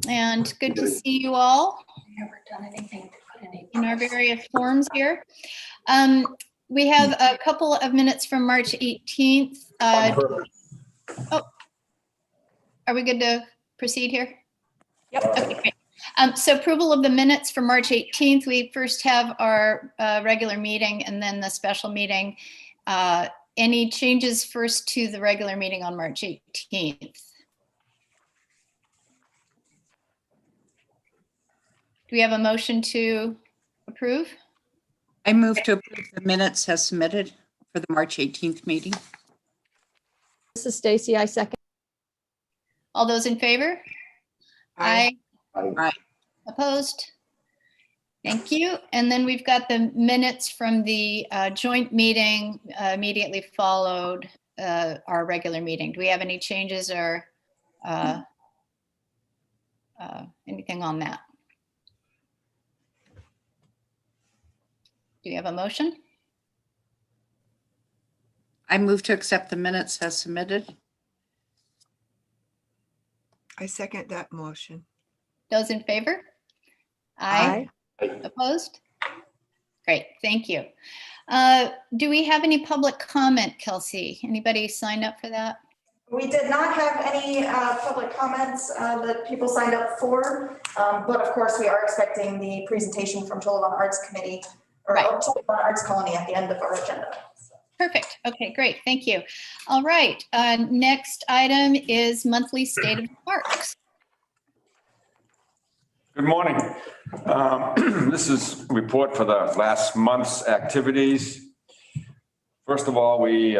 and good to see you all Never done anything to put any in our various forms here. We have a couple of minutes from March 18th. Oh, are we good to proceed here? Yep. Okay, great. So approval of the minutes for March 18th. We first have our regular meeting and then the special meeting. Any changes first to the regular meeting on March 18th? Do we have a motion to approve? I move to approve the minutes as submitted for the March 18th meeting. This is Stacy. I second. All those in favor? Aye. Aye. Opposed? Thank you. And then we've got the minutes from the joint meeting immediately followed our regular meeting. Do we have any changes or anything on that? Do you have a motion? I move to accept the minutes as submitted. I second that motion. Those in favor? Aye. Opposed? Great, thank you. Do we have any public comment, Kelsey? Anybody signed up for that? We did not have any public comments that people signed up for, but of course we are expecting the presentation from Talavana Arts Committee or Right. Talavana Arts Colony at the end of our agenda. Perfect. Okay, great. Thank you. All right. Next item is monthly state of the parks. Good morning. This is a report for the last month's activities. First of all, we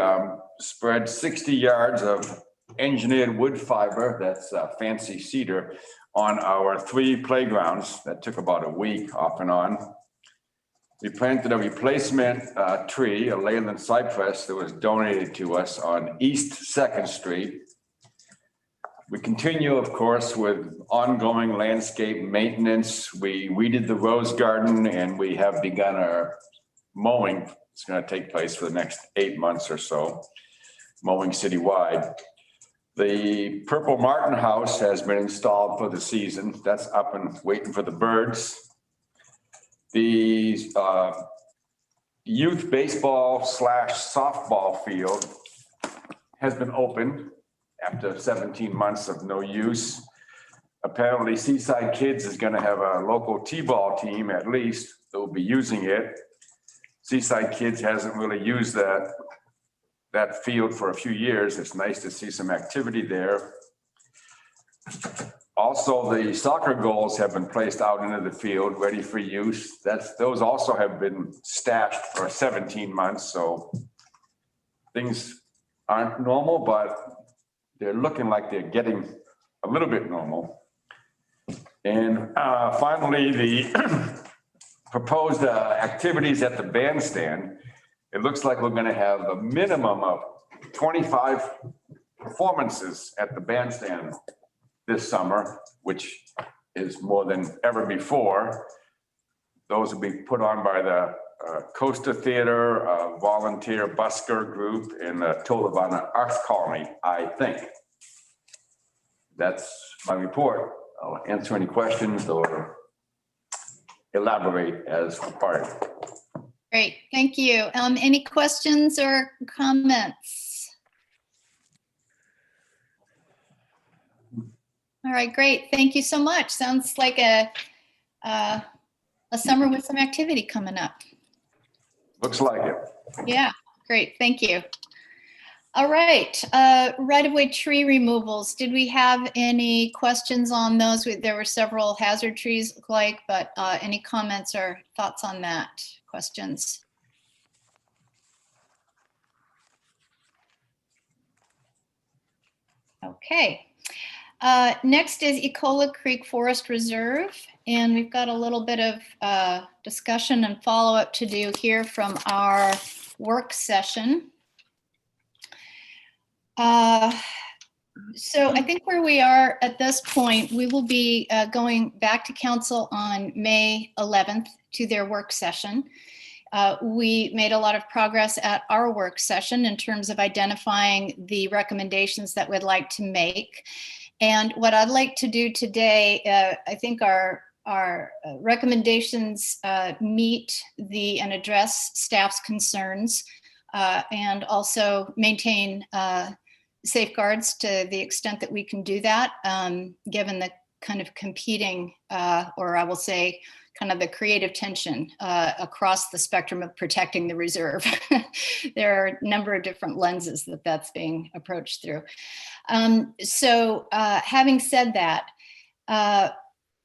spread 60 yards of engineered wood fiber, that's fancy cedar, on our 3 playgrounds. That took about a week off and on. We planted a replacement tree, a Leyland cypress, that was donated to us on East 2nd Street. We continue, of course, with ongoing landscape maintenance. We weeded the rose garden and we have begun our mowing. It's going to take place for the next 8 months or so, mowing citywide. The Purple Martin house has been installed for the season. That's up and waiting for the birds. The youth baseball / softball field has been opened after 17 months of no use. Apparently Seaside Kids is going to have a local t-ball team, at least, that will be using it. Seaside Kids hasn't really used that field for a few years. It's nice to see some activity there. Also, the soccer goals have been placed out into the field, ready for use. Those also have been stashed for 17 months, so things aren't normal, but they're looking like they're getting a little bit normal. And finally, the proposed activities at the bandstand. It looks like we're going to have a minimum of 25 performances at the bandstand this summer, which is more than ever before. Those will be put on by the Costa Theater, volunteer busker group, and the Talavana Arts Colony, I think. That's my report. I'll answer any questions or elaborate as required. Great, thank you. Any questions or comments? All right, great. Thank you so much. Sounds like a summer with some activity coming up. Looks like it. Yeah, great. Thank you. All right, right-of-way tree removals. Did we have any questions on those? There were several hazard trees, look like, but any comments or thoughts on that? Questions? Okay. Next is Ecola Creek Forest Reserve, and we've got a little bit of discussion and follow-up to do here from our work session. So I think where we are at this point, we will be going back to council on May 11th to their work session. We made a lot of progress at our work session in terms of identifying the recommendations that we'd like to make. And what I'd like to do today, I think our recommendations meet and address staff's concerns and also maintain safeguards to the extent that we can do that, given the kind of competing, or I will say, kind of the creative tension across the spectrum of protecting the reserve. There are a number of different lenses that's being approached through. So having said that,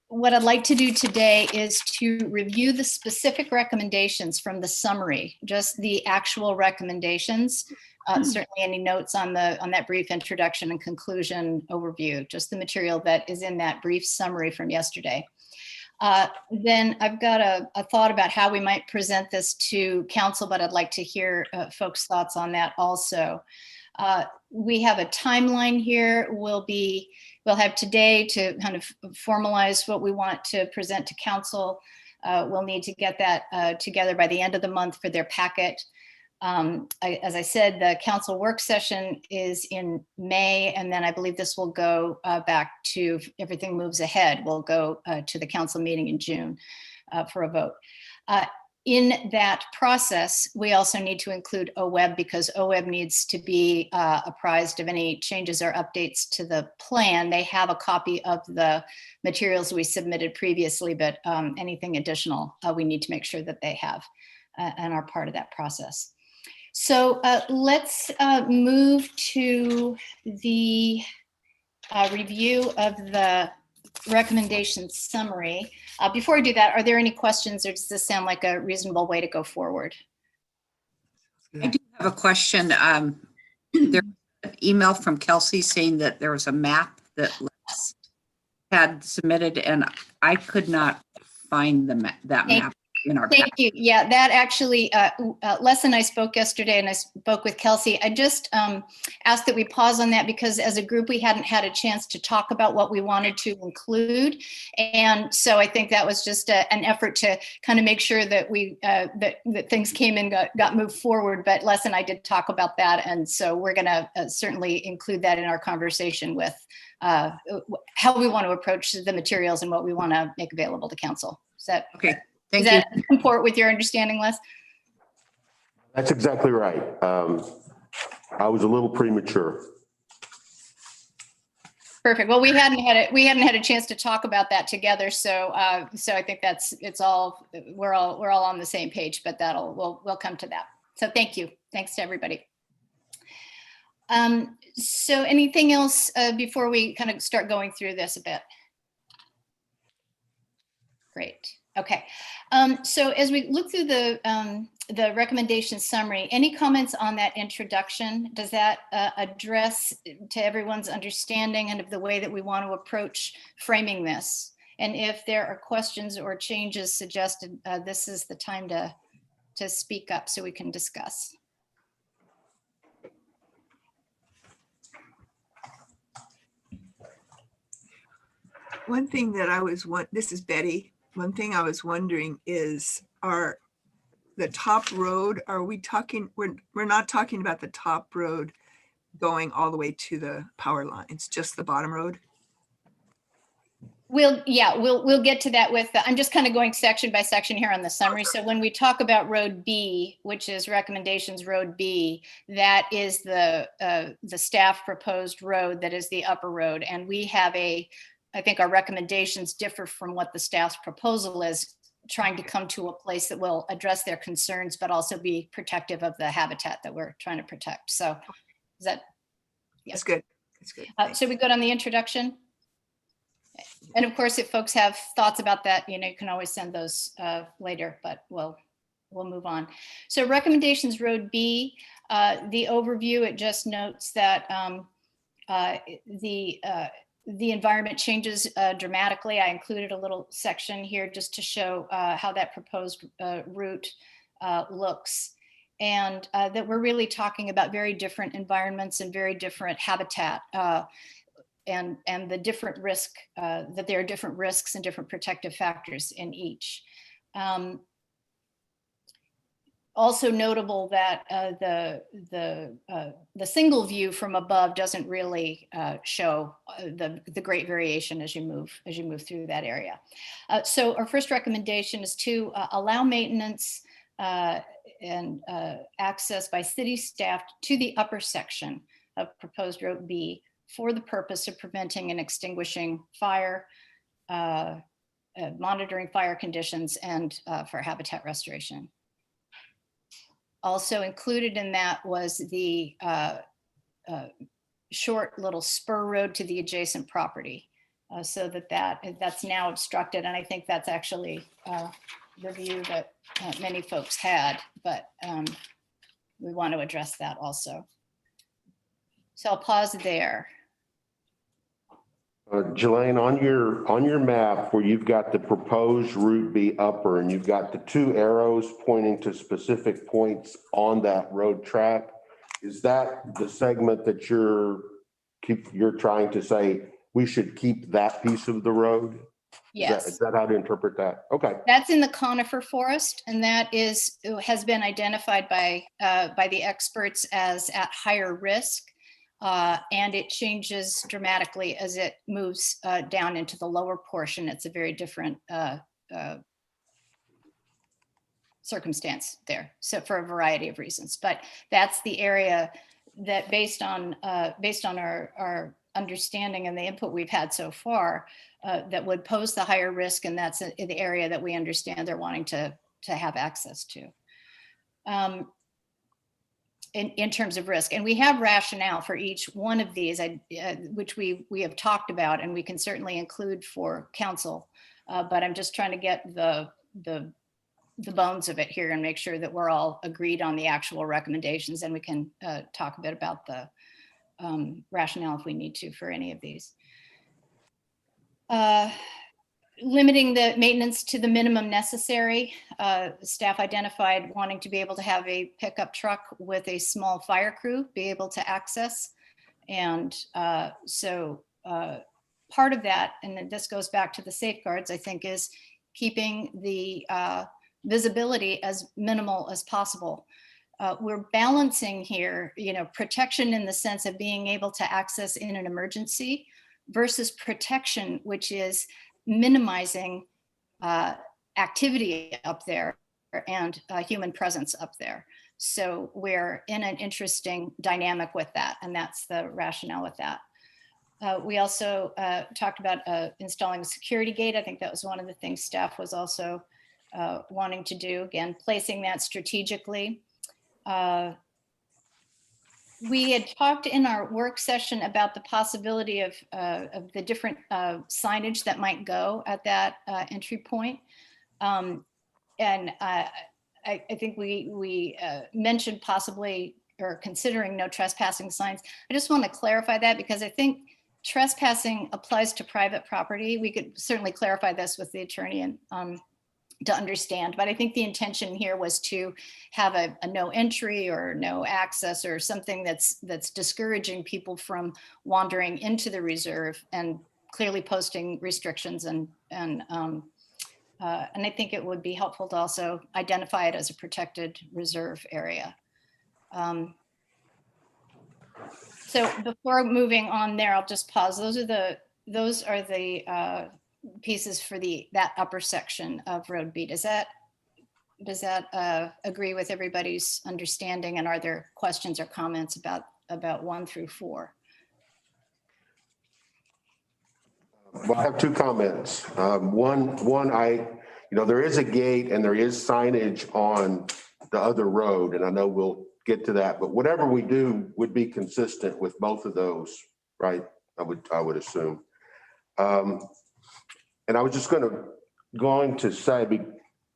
what I'd like to do today is to review the specific recommendations from the summary, just the actual recommendations. Certainly any notes on that brief introduction and conclusion overview, just the material that is in that brief summary from yesterday. Then I've got a thought about how we might present this to council, but I'd like to hear folks' thoughts on that also. We have a timeline here. We'll have today to kind of formalize what we want to present to council. We'll need to get that together by the end of the month for their packet. As I said, the council work session is in May, and then I believe this will go back to, if everything moves ahead, we'll go to the council meeting in June for a vote. In that process, we also need to include OWEB because OWEB needs to be apprised of any changes or updates to the plan. They have a copy of the materials we submitted previously, but anything additional, we need to make sure that they have and are part of that process. So let's move to the review of the recommendation summary. Before I do that, are there any questions, or does this sound like a reasonable way to go forward? I do have a question. There's an email from Kelsey saying that there was a map that Les had submitted, and I could not find that map in our Thank you. Yeah, that actually, Les and I spoke yesterday, and I spoke with Kelsey. I just asked that we pause on that because as a group, we hadn't had a chance to talk about what we wanted to include. And so I think that was just an effort to kind of make sure that that things came and got moved forward. But Les and I did talk about that. And so we're going to certainly include that in our conversation with how we want to approach the materials and what we want to make available to council. Is that okay? Thank Does you. that comport with your understanding, Les? That's exactly right. I was a little premature. Perfect. Well, we hadn't had a chance to talk about that together, so so I think we're all on the same page. But we'll come to that. So thank you. Thanks to everybody. So anything else before we kind of start going through this a bit? Great. Okay. So as we look through the recommendation summary, any comments on that introduction? Does that address to everyone's understanding and of the way that we want to approach framing this? And if there are questions or changes suggested, this is the time to speak up so we can discuss. One thing that this is Betty. One thing I was wondering is, the top road, are we talking, we're not talking about the top road going all the way to the power lines, just the bottom road? We'll get to that with, I'm just kind of going section by section here on the summary. So when we talk about road B, which is recommendations road B, that is the staff proposed road, that is the upper road. And we have I think our recommendations differ from what the staff's proposal is, trying to come to a place that will address their concerns, but also be protective of the habitat that we're trying to protect. So is that? Yeah. That's good. That's good. So we good on the introduction? And of course, if folks have thoughts about that, you can always send those later, but we'll move on. So recommendations road B, the overview, it just notes that the environment changes dramatically. I included a little section here just to show how that proposed route looks. And that we're really talking about very different environments and very different habitat and the different risk, that there are different risks and different protective factors in each. Also notable that the single view from above doesn't really show the great variation as you move through that area. So our first recommendation is to allow maintenance and access by city staff to the upper section of proposed Road B for the purpose of preventing and extinguishing fire, monitoring fire conditions, and for habitat restoration. Also included in that was the short little spur road to the adjacent property, so that's now obstructed. And I think that's actually the view that many folks had, but we want to address that also. So I'll pause there. Jelaine, on your map where you've got the proposed Route B upper and you've got the two arrows pointing to specific points on that road track, is that the segment that you're trying to say we should keep that piece of the road? Yes. Is that how to interpret that? Okay. That's in the conifer forest, and that has been identified by the experts as at higher risk. And it changes dramatically as it moves down into the lower portion. It's a very different circumstance there, so for a variety of reasons. But that's the area that, based on our understanding and the input we've had so far, that would pose the higher risk, and that's the area that we understand they're wanting to have access to. In terms of risk. And we have rationale for each one of these, which we have talked about, and we can certainly include for council. But I'm just trying to get the bones of it here and make sure that we're all agreed on the actual recommendations, and we can talk a bit about the rationale if we need to for any of these. Limiting the maintenance to the minimum necessary. Staff identified wanting to be able to have a pickup truck with a small fire crew be able to access. And so part of that, and this goes back to the safeguards, I think, is keeping the visibility as minimal as possible. We're balancing here, protection in the sense of being able to access in an emergency versus protection, which is minimizing activity up there and human presence up there. So we're in an interesting dynamic with that, and that's the rationale with that. We also talked about installing a security gate. I think that was one of the things staff was also wanting to do, again, placing that strategically. We had talked in our work session about the possibility of the different signage that might go at that entry point. And I think we mentioned possibly or considering no trespassing signs. I just want to clarify that, because I think trespassing applies to private property. We could certainly clarify this with the attorney and to understand, but I think the intention here was to have a no entry or no access or something that's discouraging people from wandering into the reserve, and clearly posting restrictions, and I think it would be helpful to also identify it as a protected reserve area. So before moving on there, I'll just pause. Those are the pieces for that upper section of Road B. Does that agree with everybody's understanding? And are there questions or comments about 1 through 4? Well, I have two comments. One, there is a gate and there is signage on the other road, and I know we'll get to that, but whatever we do would be consistent with both of those, right? I would assume. And I was just going to say,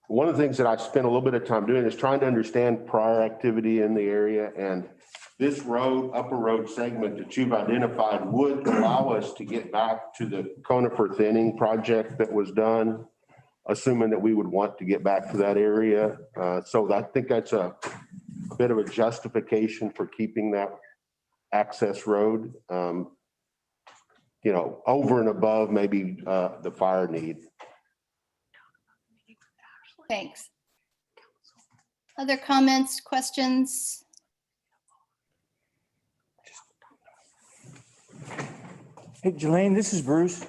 one of the things that I spent a little bit of time doing is trying to understand prior activity in the area, and this upper road segment that you've identified would allow us to get back to the conifer thinning project that was done, assuming that we would want to get back to that area. So I think that's a bit of a justification for keeping that access road, over and above maybe the fire need. Thanks. Other comments, questions? Hey, Jelaine, this is Bruce.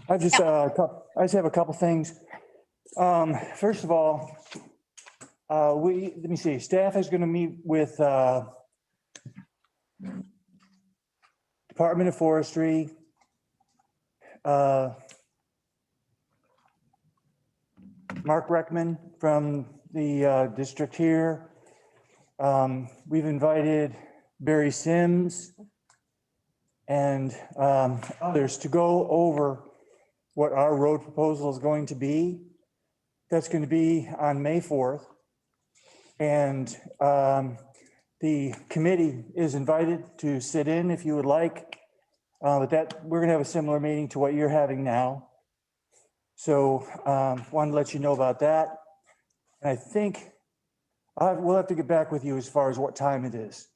I just have a couple things. First of all, let me see, staff is going to meet with Department of Forestry, Mark Reckman from the district here. We've invited Barry Sims and others to go over what our road proposal is going to be. That's going to be on May 4th. And the committee is invited to sit in if you would like. But we're going to have a similar meeting to what you're having now. So wanted to let you know about that. And I think we'll have to get back with you as far as what time it is.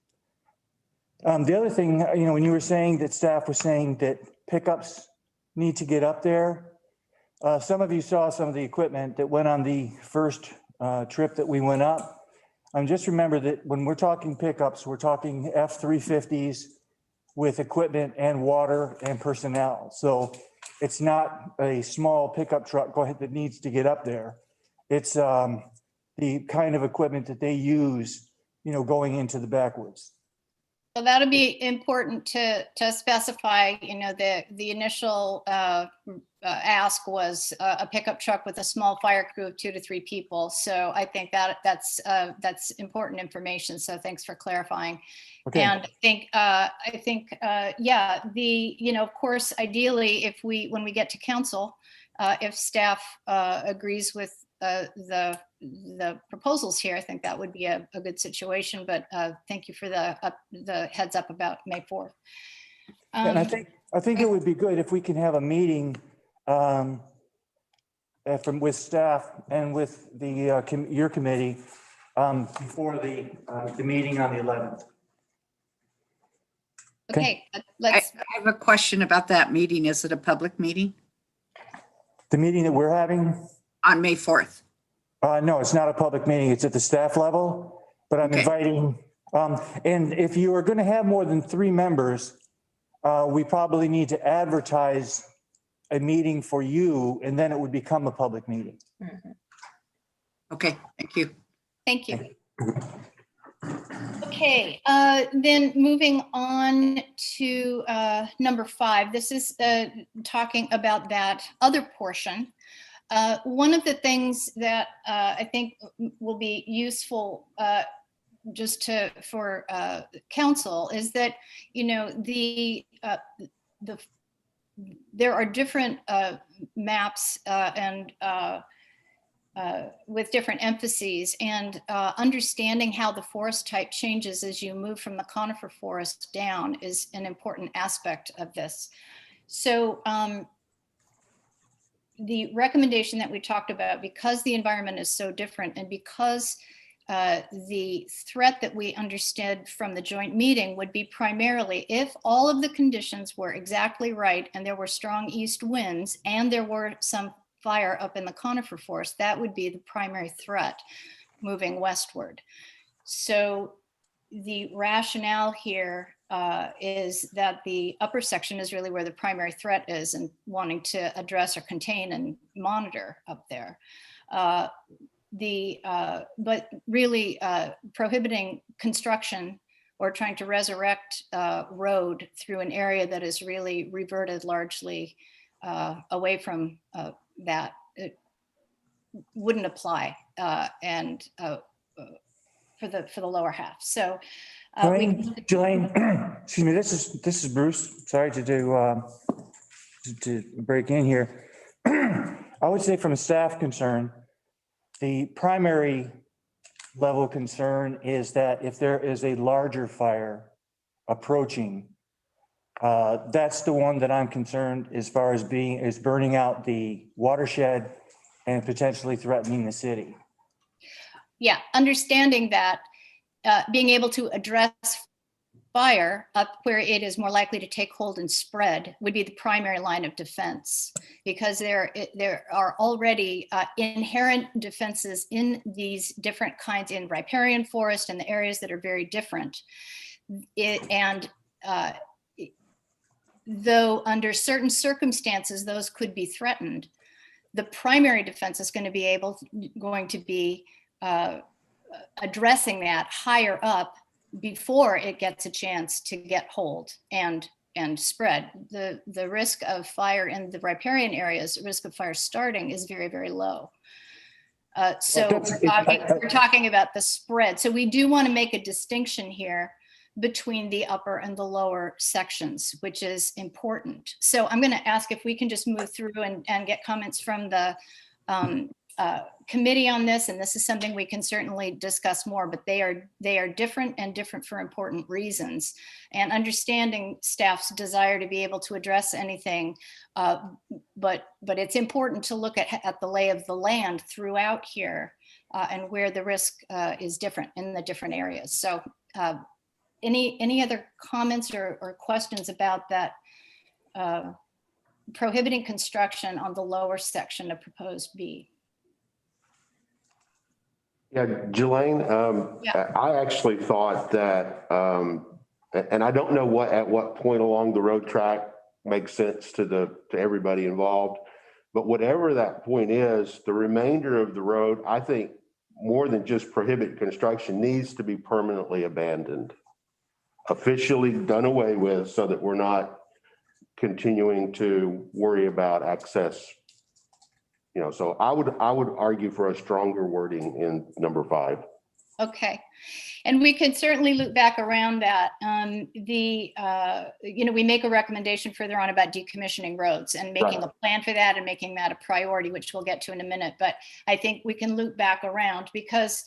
The other thing, when you were saying that staff was saying that pickups need to get up there, some of you saw some of the equipment that went on the first trip that we went up. Just remember that when we're talking pickups, we're talking F-350s with equipment and water and personnel. So it's not a small pickup truck that needs to get up there. It's the kind of equipment that they use, going into the backwoods. So that'll be important to specify, the initial ask was a pickup truck with a small fire crew of 2 to 3 people. So I think that's important information. So thanks for clarifying. Okay. And I think, of course, ideally, when we get to council, if staff agrees with the proposals here, I think that would be a good situation, but thank you for the heads up about May 4th. And I think it would be good if we can have a meeting with staff and with your committee before the meeting on the 11th. Okay, I let's, have a question about that meeting. Is it a public meeting The meeting that we're having, on May 4th? no, it's not a public meeting. It's at the staff level, but I'm Okay. inviting, and if you are going to have more than 3 members, we probably need to advertise a meeting for you, and then it would become a public meeting. Okay, thank you. thank you. Okay, then moving on to number 5. This is talking about that other portion. One of the things that I think will be useful just for council is that, there are different maps and with different emphases, and understanding how the forest type changes as you move from the conifer forest down is an important aspect of this. So the recommendation that we talked about, because the environment is so different and because the threat that we understood from the joint meeting would be primarily if all of the conditions were exactly right and there were strong east winds and there were some fire up in the conifer forest, that would be the primary threat moving westward. So the rationale here is that the upper section is really where the primary threat is, and wanting to address or contain and monitor up there. But really prohibiting construction or trying to resurrect road through an area that is really reverted largely away from that, it wouldn't apply and for the lower half. So Jelaine, excuse me, this is Bruce. Sorry to break in here. I would say from a staff concern, the primary level concern is that if there is a larger fire approaching, that's the one that I'm concerned as far as burning out the watershed and potentially threatening the city. yeah, understanding that, being able to address fire up where it is more likely to take hold and spread would be the primary line of defense, because there are already inherent defenses in these different kinds in riparian forest and the areas that are very different. Though under certain circumstances, those could be threatened, the primary defense is going to be addressing that higher up before it gets a chance to get hold and spread. The risk of fire in the riparian areas, the risk of fire starting, is very, very low. So we're talking about the spread. So we do want to make a distinction here between the upper and the lower sections, which is important. So I'm going to ask if we can just move through and get comments from the committee on this. And this is something we can certainly discuss more, but they are different and different for important reasons. And understanding staff's desire to be able to address anything, but it's important to look at the lay of the land throughout here and where the risk is different in the different areas. So any other comments or questions about that prohibiting construction on the lower section of proposed B? Yeah, Jelaine, Yeah. I actually thought that, and I don't know at what point along the road track makes sense to everybody involved, but whatever that point is, the remainder of the road, I think more than just prohibit construction, needs to be permanently abandoned, officially done away with, so that we're not continuing to worry about access. So I would argue for a stronger wording in number 5. Okay, and we could certainly loop back around that. We make a recommendation further on about decommissioning roads and making a plan for that and making that a priority, which we'll get to in a minute. But I think we can loop back around because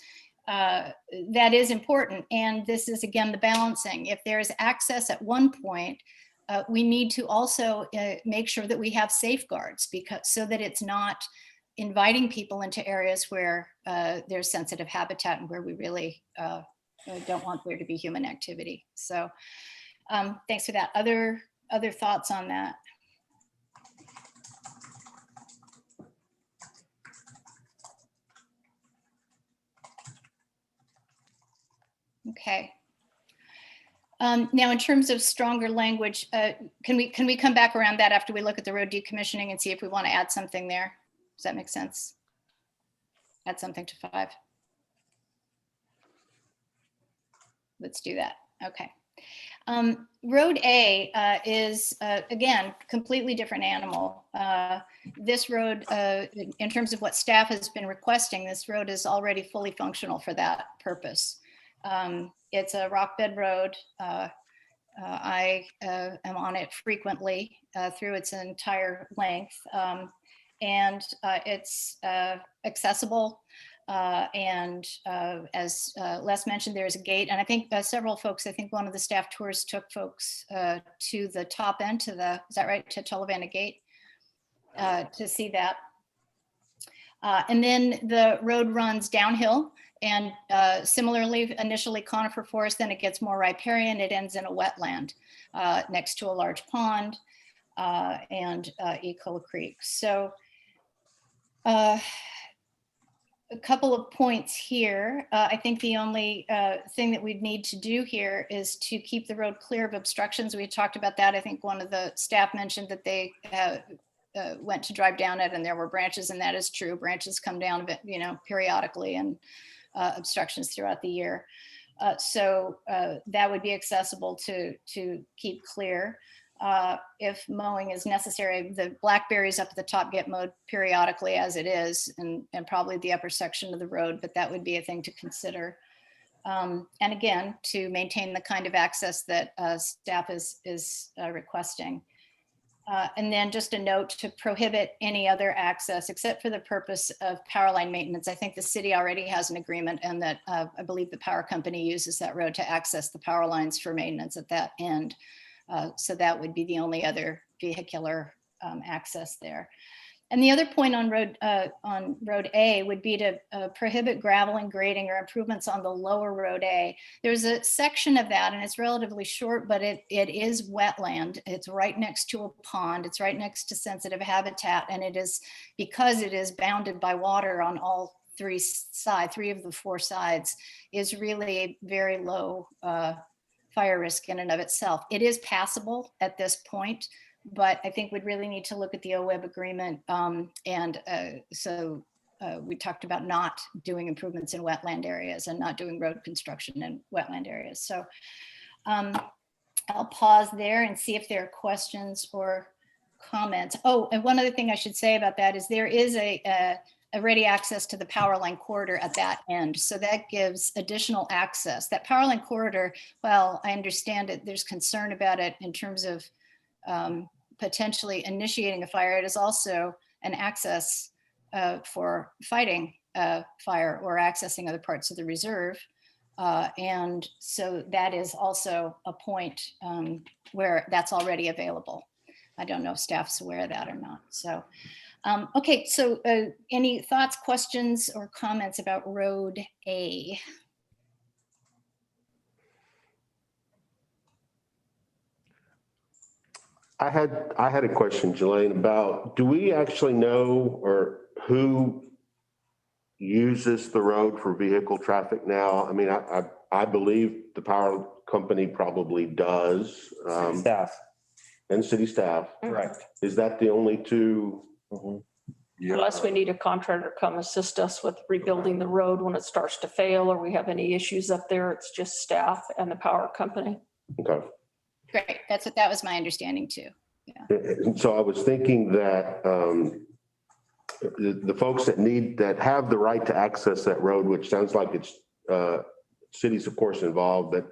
that is important. And this is, again, the balancing. If there's access at one point, we need to also make sure that we have safeguards, so that it's not inviting people into areas where there's sensitive habitat and where we really don't want there to be human activity. So thanks for that. Other thoughts on that? Okay. Now, in terms of stronger language, can we come back around that after we look at the road decommissioning and see if we want to add something there? Does that make sense? Add something to 5. Let's do that. Okay. Road A is, again, completely different animal. This road, in terms of what staff has been requesting, this road is already fully functional for that purpose. It's a rock bed road. I am on it frequently through its entire length. And it's accessible. And as Les mentioned, there's a gate. And I think several folks, I think one of the staff tours took folks to the top end, is that right, to Talavana Gate to see that. And then the road runs downhill. And similarly, initially conifer forest, then it gets more riparian. It ends in a wetland next to a large pond and Ecola Creek. So a couple of points here. I think the only thing that we'd need to do here is to keep the road clear of obstructions. We had talked about that. I think one of the staff mentioned that they went to drive down it and there were branches, and that is true. Branches come down a bit, periodically, and obstructions throughout the year. So that would be accessible to keep clear. If mowing is necessary, the blackberries up at the top get mowed periodically as it is, and probably the upper section of the road, but that would be a thing to consider. And again, to maintain the kind of access that staff is requesting. And then just a note to prohibit any other access except for the purpose of power line maintenance. I think the city already has an agreement, and that I believe the power company uses that road to access the power lines for maintenance at that end. So that would be the only other vehicular access there. And the other point on Road A would be to prohibit gravel and grading or improvements on the lower Road A. There's a section of that, and it's relatively short, but it is wetland. It's right next to a pond. It's right next to sensitive habitat, and it is, because it is bounded by water on all three of the four sides, is really a very low fire risk in and of itself. It is passable at this point, but I think we'd really need to look at the OWEB agreement. We talked about not doing improvements in wetland areas and not doing road construction in wetland areas. So I'll pause there and see if there are questions or comments. Oh, and one other thing I should say about that is there is a ready access to the power line corridor at that end. So that gives additional access. That power line corridor, well, I understand it, there's concern about it in terms of potentially initiating a fire. It is also an access for fighting fire or accessing other parts of the reserve. And so that is also a point where that's already available. I don't know if staff's aware of that or not. So, okay, so any thoughts, questions, or comments about Road A? I had a question, Jelaine, about, do we actually know or who uses the road for vehicle traffic now? I mean, I believe the power company probably does. Staff, And city staff. correct. Is that the only two? Unless we need a contractor to come assist us with rebuilding the road when it starts to fail or we have any issues up there, it's just staff and the power company. Okay. Great, that was my understanding too. And so I was thinking that the folks that have the right to access that road, which sounds like it's cities, of course, involved, but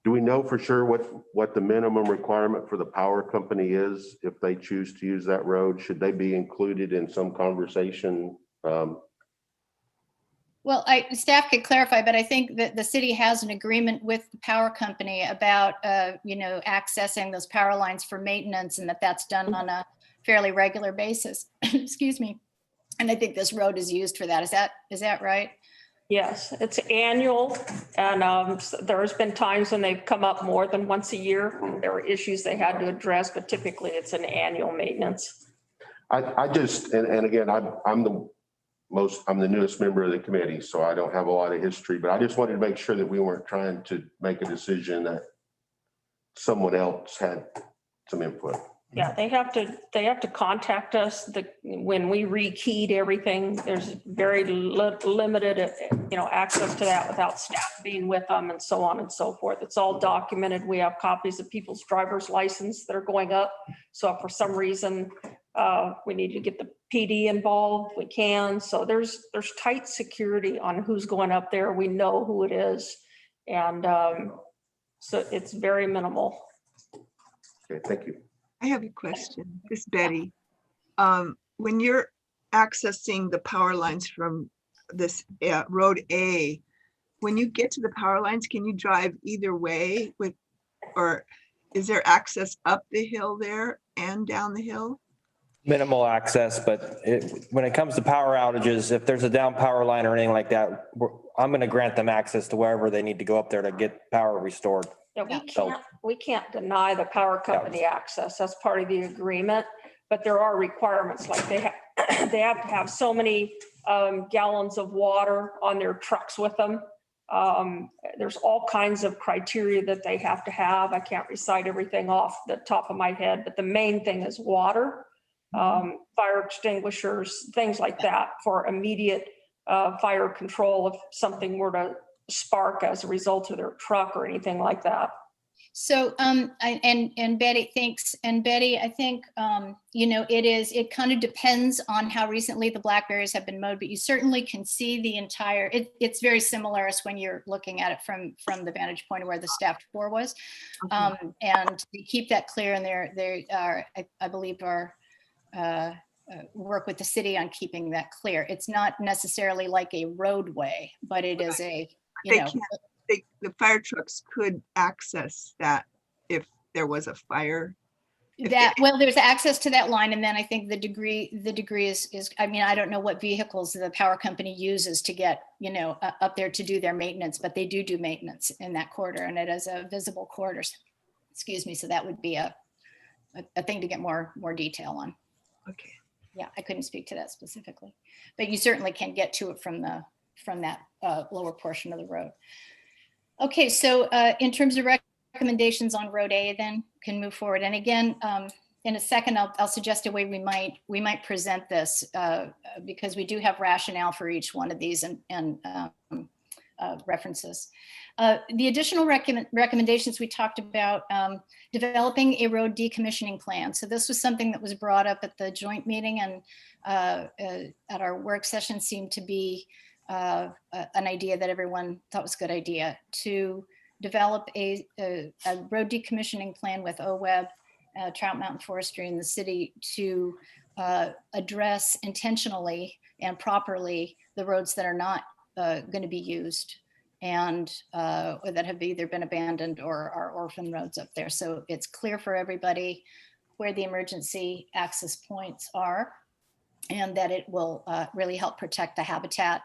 do we know for sure what the minimum requirement for the power company is if they choose to use that road? Should they be included in some conversation? Well, staff could clarify, but I think that the city has an agreement with the power company about, accessing those power lines for maintenance, and that's done on a fairly regular basis. Excuse me. And I think this road is used for that. Is that right? Yes, it's annual, and there's been times when they've come up more than once a year. There were issues they had to address, but typically it's an annual maintenance. I just, and again, I'm the newest member of the committee, so I don't have a lot of history, but I just wanted to make sure that we weren't trying to make a decision that someone else had some input. Yeah, they have to contact us. When we rekeyed everything, there's very limited, access to that without staff being with them and so on and so forth. It's all documented. We have copies of people's driver's license that are going up. So if for some reason we need to get the PD involved, we can. So there's tight security on who's going up there. We know who it is. And so it's very minimal. Okay, thank you. I have a question. This is Betty. When you're accessing the power lines from this Road A, when you get to the power lines, can you drive either way or is there access up the hill there and down the hill? Minimal access, but when it comes to power outages, if there's a down power line or anything like that, I'm going to grant them access to wherever they need to go up there to get power restored. Yeah, we can't deny the power company access. That's part of the agreement, but there are requirements, like they have to have so many gallons of water on their trucks with them. There's all kinds of criteria that they have to have. I can't recite everything off the top of my head, but the main thing is water, fire extinguishers, things like that for immediate fire control if something were to spark as a result of their truck or anything like that. So, and Betty, thanks. And Betty, I think, it kind of depends on how recently the blackberries have been mowed, but you certainly can see the entire, it's very similar as when you're looking at it from the vantage point of where the staffed floor was. And to keep that clear, and they are, I believe, work with the city on keeping that clear. It's not necessarily like a roadway, but it is the fire trucks could access that if there was a fire. That, well, there's access to that line, and then I think the degree is, I mean, I don't know what vehicles the power company uses to get, you know, up there to do their maintenance, but they do maintenance in that corridor, and it is a visible corridor. Excuse me, so that would be a thing to get more detail on. Okay. Yeah, I couldn't speak to that specifically, but you certainly can get to it from that lower portion of the road. Okay, so in terms of recommendations on Road A, then can move forward. And again, in a second, I'll suggest a way we might present this because we do have rationale for each one of these and references. The additional recommendations we talked about, developing a road decommissioning plan. So this was something that was brought up at the joint meeting and at our work session, seemed to be an idea that everyone thought was a good idea, to develop a road decommissioning plan with OWEB, Trout Mountain Forestry in the city, to address intentionally and properly the roads that are not going to be used and or that have either been abandoned or are orphan roads up there. So it's clear for everybody where the emergency access points are, and that it will really help protect the habitat.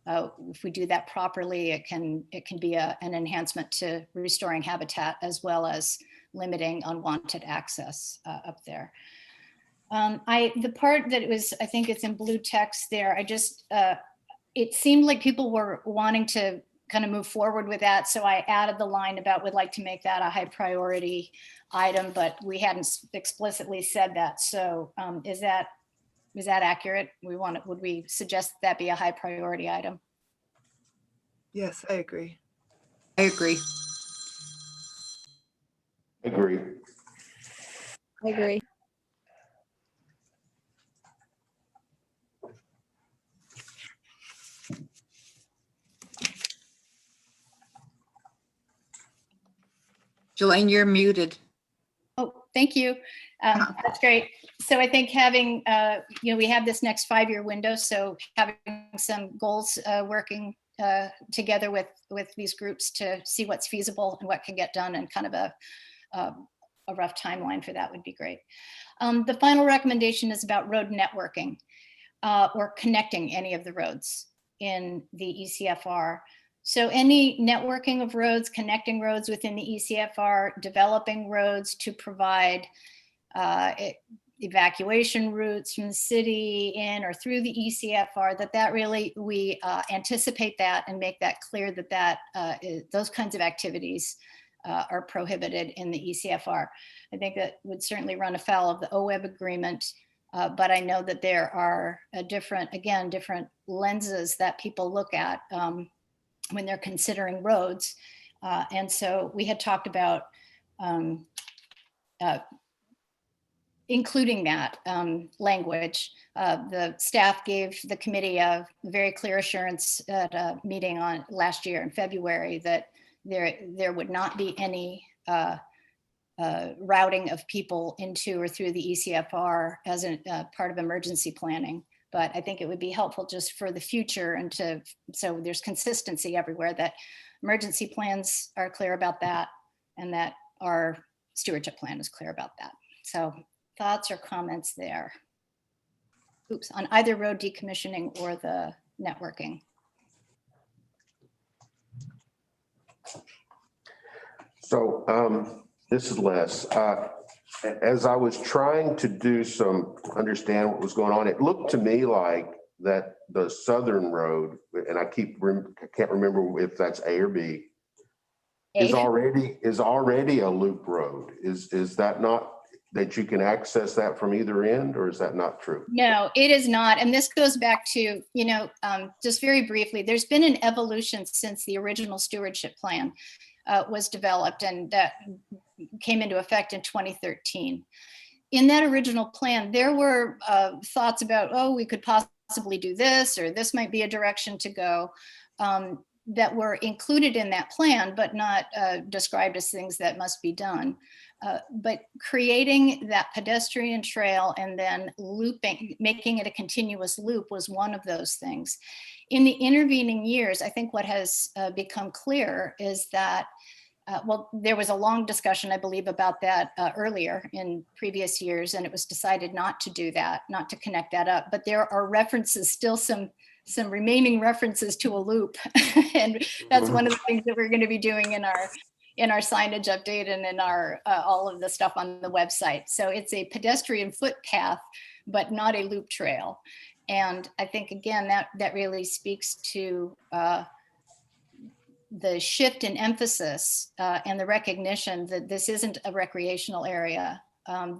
If we do that properly, it can be an enhancement to restoring habitat as well as limiting unwanted access up there. The part that was, I think it's in blue text there, it seemed like people were wanting to kind of move forward with that. So I added the line about would like to make that a high priority item, but we hadn't explicitly said that. So is that accurate? Would we suggest that be a high priority item? Yes, I agree. I agree. Agree. I agree. Jelaine, you're muted. Oh, thank you. That's great. So I think having, we have this next 5-year window. So having some goals working together with these groups to see what's feasible and what can get done, and kind of a rough timeline for that would be great. The final recommendation is about road networking or connecting any of the roads in the ECFR. So any networking of roads, connecting roads within the ECFR, developing roads to provide evacuation routes from the city in or through the ECFR, that really, we anticipate that and make that clear that those kinds of activities are prohibited in the ECFR. I think that would certainly run afoul of the OWEB agreement, but I know that there are different lenses that people look at when they're considering roads. And so we had talked about including that language. The staff gave the committee a very clear assurance at a meeting on last year in February that there would not be any routing of people into or through the ECFR as a part of emergency planning. But I think it would be helpful just for the future and so there's consistency everywhere, that emergency plans are clear about that and that our stewardship plan is clear about that. So thoughts or comments there? Oops, on either road decommissioning or the networking. So this is Les. As I was trying to understand what was going on, it looked to me like that the southern road, and I can't remember if that's A or B, is already a loop road. Is that not, that you can access that from either end, or is that not true? No, it is not. And this goes back to, just very briefly, there's been an evolution since the original stewardship plan was developed, and that came into effect in 2013. In that original plan, there were thoughts about, we could possibly do this, or this might be a direction to go, that were included in that plan, but not described as things that must be done. But creating that pedestrian trail and then looping, making it a continuous loop was one of those things. In the intervening years, I think what has become clear is that well, there was a long discussion, I believe, about that earlier in previous years, and it was decided not to do that, not to connect that up. But there are references, still some remaining references to a loop. And that's one of the things that we're going to be doing in our signage update and in our all of the stuff on the website. So it's a pedestrian footpath, but not a loop trail. And I think, again, that really speaks to the shift in emphasis and the recognition that this isn't a recreational area.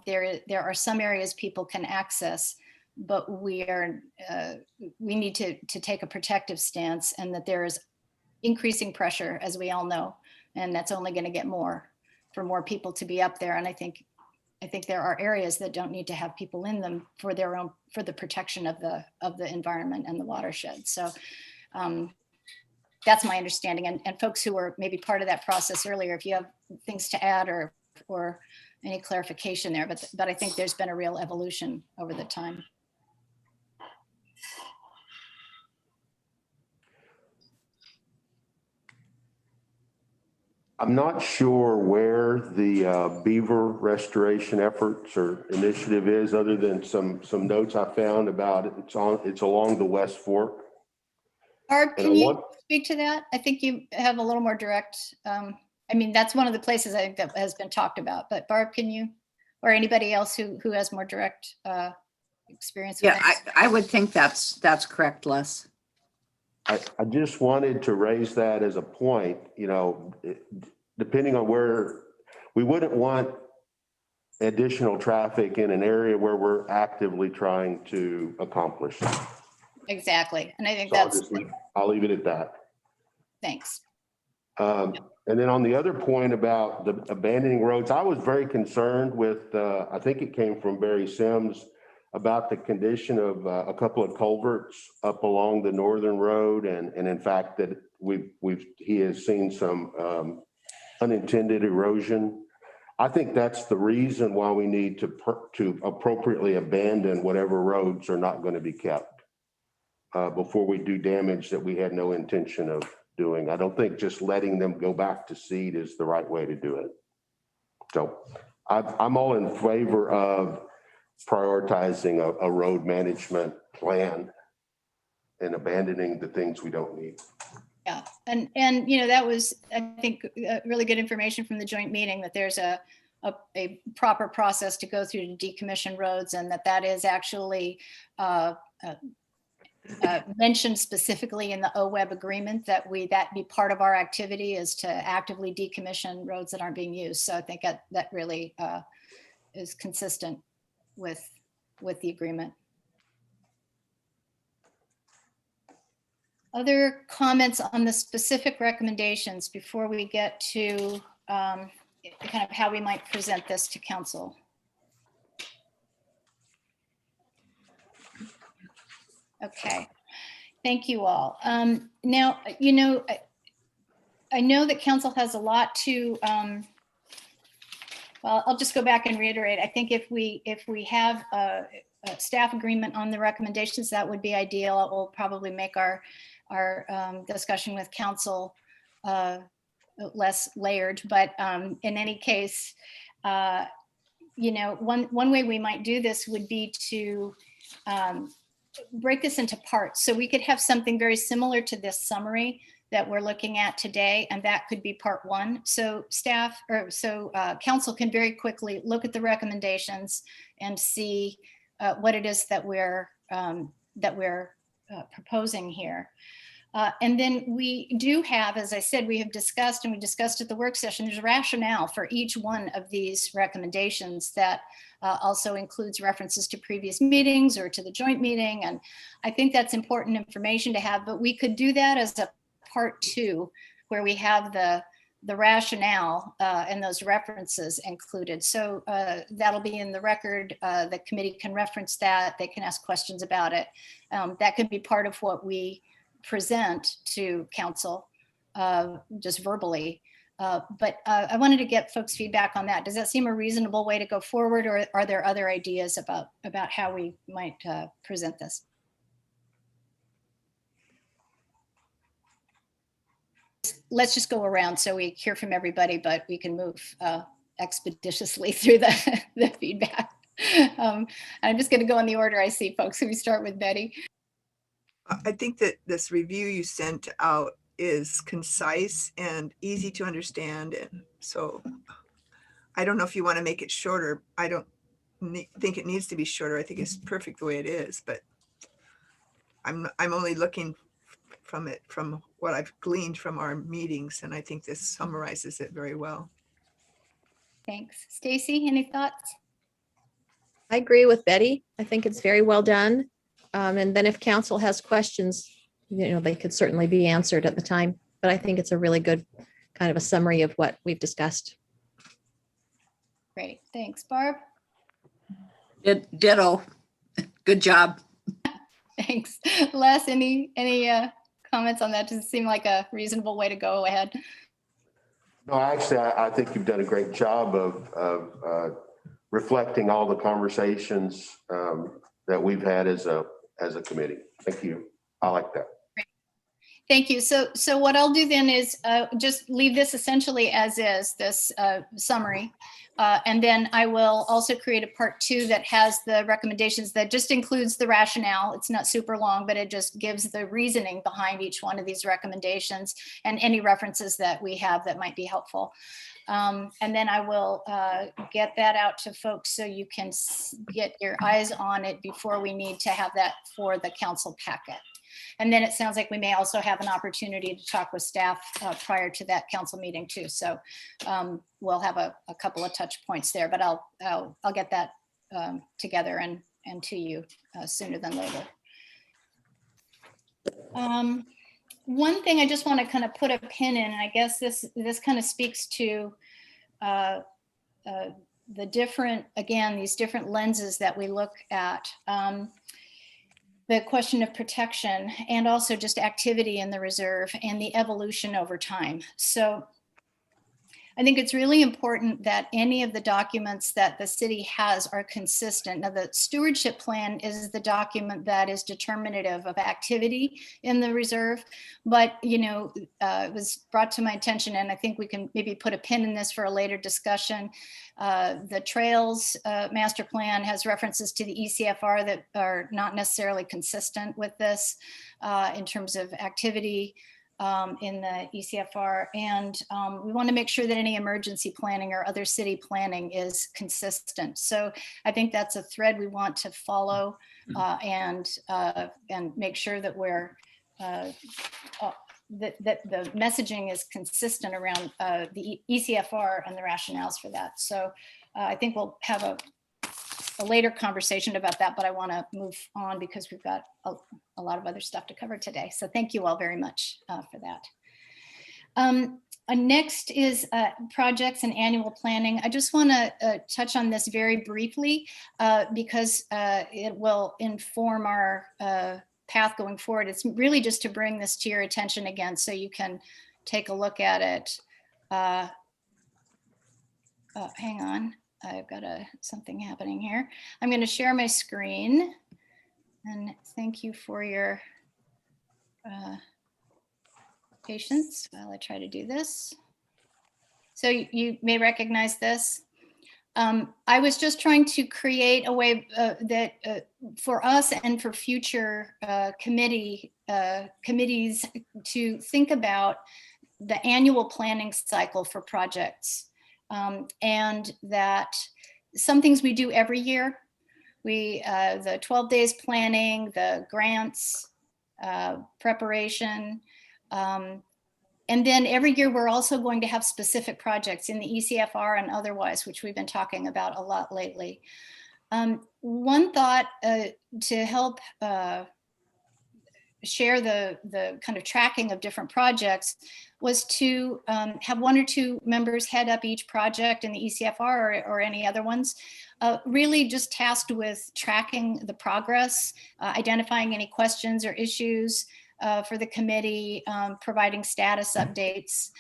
There are some areas people can access, but we need to take a protective stance, and that there is increasing pressure, as we all know, and that's only going to get more for more people to be up there. And I think there are areas that don't need to have people in them for the protection of the environment and the watershed. So that's my understanding. And folks who were maybe part of that process earlier, if you have things to add or any clarification there, but I think there's been a real evolution over the time. I'm not sure where the beaver restoration efforts or initiative is, other than some notes I found about it. It's along the West Fork. Barb, can you speak to that? I think you have a little more direct, I mean, that's one of the places I think that has been talked about, but Barb, can you, or anybody else who has more direct experience with Yeah, I would think that's correct, Les. I just wanted to raise that as a point, depending on where, we wouldn't want additional traffic in an area where we're actively trying to accomplish. Exactly. And I think So I'll leave it at that. Thanks. And then on the other point about the abandoning roads, I was very concerned with, I think it came from Barry Sims, about the condition of a couple of culverts up along the northern road. And in fact, that he has seen some unintended erosion. I think that's the reason why we need to appropriately abandon whatever roads are not going to be kept before we do damage that we had no intention of doing. I don't think just letting them go back to seed is the right way to do it. So I'm all in favor of prioritizing a road management plan and abandoning the things we don't need. Yeah, and that was, I think, really good information from the joint meeting, that there's a proper process to go through to decommission roads, and that is actually mentioned specifically in the OWEB agreement, that be part of our activity is to actively decommission roads that aren't being used. So I think that really is consistent with the agreement. Other comments on the specific recommendations before we get to kind of how we might present this to council? Okay, thank you all. Now, I know that council has a lot to, well, I'll just go back and reiterate. I think if we have a staff agreement on the recommendations, that would be ideal. It will probably make our discussion with council less layered, but in any case, one way we might do this would be to break this into parts. So we could have something very similar to this summary that we're looking at today, and that could be part one. So council can very quickly look at the recommendations and see what it is that we're proposing here. And then we do have, as I said, we discussed at the work session, there's a rationale for each one of these recommendations that also includes references to previous meetings or to the joint meeting. And I think that's important information to have, but we could do that as a part two, where we have the rationale and those references included. So that'll be in the record. The committee can reference that. They can ask questions about it. That could be part of what we present to council just verbally. But I wanted to get folks' feedback on that. Does that seem a reasonable way to go forward, or are there other ideas about how we might present this? let's just go around so we hear from everybody, but we can move expeditiously through the feedback. I'm just going to go in the order I see, folks. So we start with Betty. I think that this review you sent out is concise and easy to understand. And so I don't know if you want to make it shorter. I don't think it needs to be shorter. I think it's perfect the way it is, but I'm only looking from what I've gleaned from our meetings, and I think this summarizes it very well. Thanks. Stacy, any thoughts? I agree with Betty. I think it's very well done. And then if council has questions, they could certainly be answered at the time. But I think it's a really good kind of a summary of what we've discussed. Great. Thanks. Barb? Ditto. Good job. Thanks. Les, any comments on that? Does it seem like a reasonable way to go ahead? No, actually, I think you've done a great job of reflecting all the conversations that we've had as a committee. Thank you. I like that. Thank you. So what I'll do then is just leave this essentially as is, this summary. And then I will also create a part 2 that has the recommendations that just includes the rationale. It's not super long, but it just gives the reasoning behind each one of these recommendations and any references that we have that might be helpful. And then I will get that out to folks so you can get your eyes on it before we need to have that for the council packet. And then it sounds like we may also have an opportunity to talk with staff prior to that council meeting too. So we'll have a couple of touch points there, but I'll get that together and to you sooner than later. One thing I just want to kind of put a pin in, and I guess this kind of speaks to the different, again, these different lenses that we look at. The question of protection and also just activity in the reserve and the evolution over time. So I think it's really important that any of the documents that the city has are consistent. Now, the stewardship plan is the document that is determinative of activity in the reserve, but it was brought to my attention, and I think we can maybe put a pin in this for a later discussion. The trails master plan has references to the ECFR that are not necessarily consistent with this in terms of activity in the ECFR. And we want to make sure that any emergency planning or other city planning is consistent. So I think that's a thread we want to follow and make sure that we're that the messaging is consistent around the ECFR and the rationales for that. So I think we'll have a later conversation about that, but I want to move on because we've got a lot of other stuff to cover today. So thank you all very much for that. Next is projects and annual planning. I just want to touch on this very briefly because it will inform our path going forward. It's really just to bring this to your attention again so you can take a look at it. Hang on. I've got something happening here. I'm going to share my screen, and thank you for your patience while I try to do this. So you may recognize this. I was just trying to create a way that for us and for future committees to think about the annual planning cycle for projects. And that some things we do every year, the 12 days planning, the grants, preparation, and then every year we're also going to have specific projects in the ECFR and otherwise, which we've been talking about a lot lately. One thought to help share the kind of tracking of different projects was to have 1 or 2 members head up each project in the ECFR or any other ones, really just tasked with tracking the progress, identifying any questions or issues for the committee, providing status updates.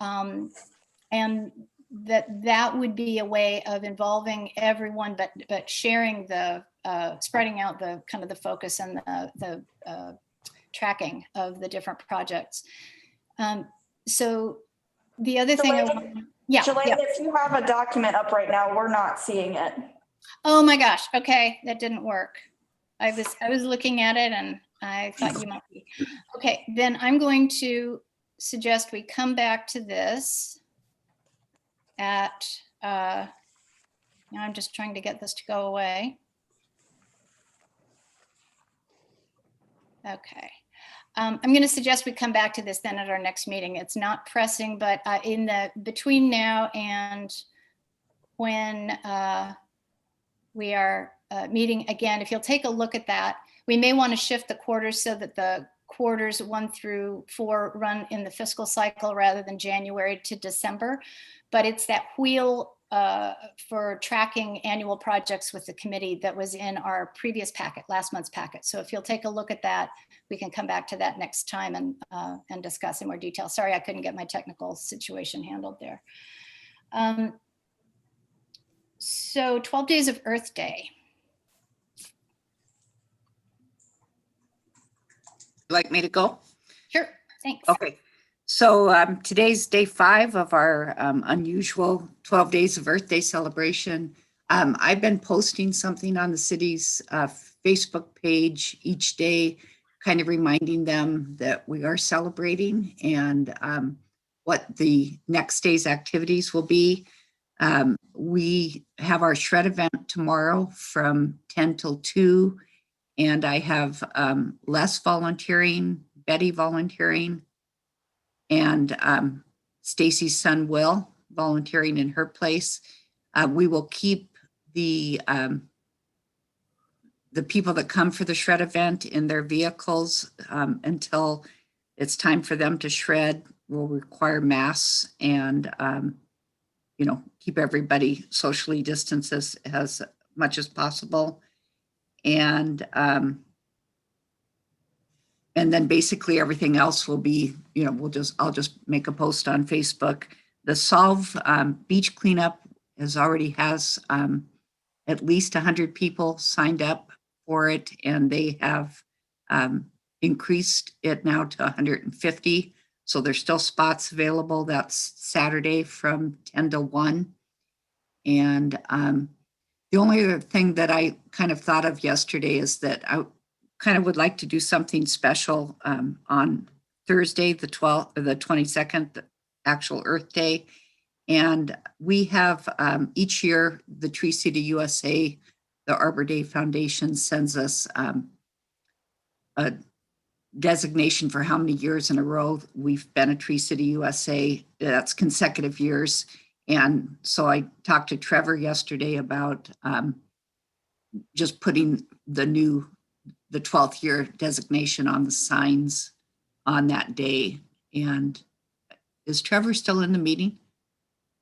And that would be a way of involving everyone, but sharing the, spreading out the kind of the focus and the tracking of the different projects. So the other thing, Jelaine, yeah. Jelaine, if you have a document up right now, we're not seeing it. Oh my gosh. Okay, that didn't work. I was looking at it and I thought you might be. Okay, then I'm going to suggest we come back to this at, now I'm just trying to get this to go away. Okay. I'm going to suggest we come back to this then at our next meeting. It's not pressing, but in the between now and when we are meeting again, if you'll take a look at that, we may want to shift the quarters so that the quarters 1 through 4 run in the fiscal cycle rather than January to December. But it's that wheel for tracking annual projects with the committee that was in our previous packet, last month's packet. So if you'll take a look at that, we can come back to that next time and discuss in more detail. Sorry, I couldn't get my technical situation handled there. So 12 days of Earth Day. Like me to go? Sure, thanks. Okay. So today's day 5 of our unusual 12 Days of Earth Day celebration. I've been posting something on the city's Facebook page each day, kind of reminding them that we are celebrating and what the next day's activities will be. We have our shred event tomorrow from 10 till 2, and I have Les volunteering, Betty volunteering, and Stacy's son Will volunteering in her place. We will keep the people that come for the shred event in their vehicles until it's time for them to shred. We'll require masks and keep everybody socially distanced as much as possible. And then basically everything else will be, I'll just make a post on Facebook. The Solve beach cleanup already has at least 100 people signed up for it, and they have increased it now to 150. So there's still spots available. That's Saturday from 10 to 1. And the only other thing that I kind of thought of yesterday is that I kind of would like to do something special on Thursday, the 22nd, the actual Earth Day. And we have each year, the Tree City USA, the Arbor Day Foundation sends us a designation for how many years in a row we've been a Tree City USA. That's consecutive years. And so I talked to Trevor yesterday about just putting the 12th year designation on the signs on that day. And is Trevor still in the meeting?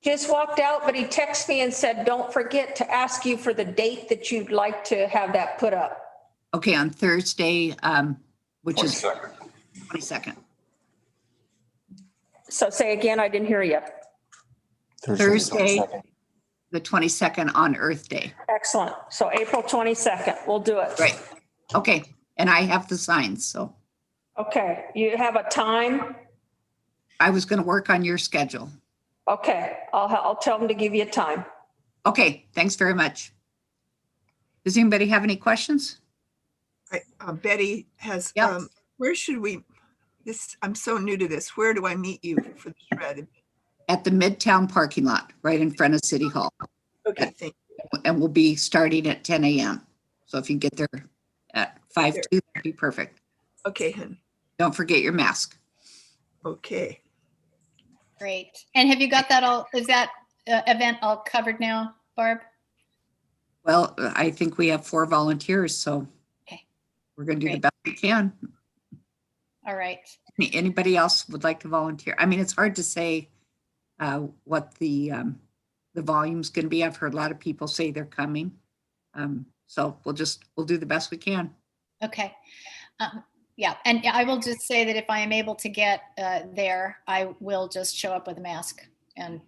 Just walked out, but he texted me and said, don't forget to ask you for the date that you'd like to have that put up. Okay, on Thursday, which 22nd. is 22nd. So say again, I didn't hear you. Thursday, the 22nd on Earth Day. Excellent. So April 22nd, we'll do it. Right. Okay. And I have the signs, so. Okay. You have a time? I was going to work on your schedule. Okay. I'll tell them to give you a time. Okay. Thanks very much. Does anybody have any questions? Betty has, Yep. where should we, I'm so new to this. Where do I meet you for the shred? At the Midtown parking lot, right in front of City Hall. Okay, thank you. And we'll be starting at 10 a.m. So if you get there at 5:02, that'd be perfect. Okay, hun. Don't forget your mask. Okay. Great. And have you got that all, is that event all covered now, Barb? Well, I think we have 4 volunteers, so Okay. we're going to do the Great. best we can. All right. Anybody else would like to volunteer? I mean, it's hard to say what the volume's going to be. I've heard a lot of people say they're coming. So we'll do the best we can. Okay. Yeah. And I will just say that if I am able to get there, I will just show up with a mask and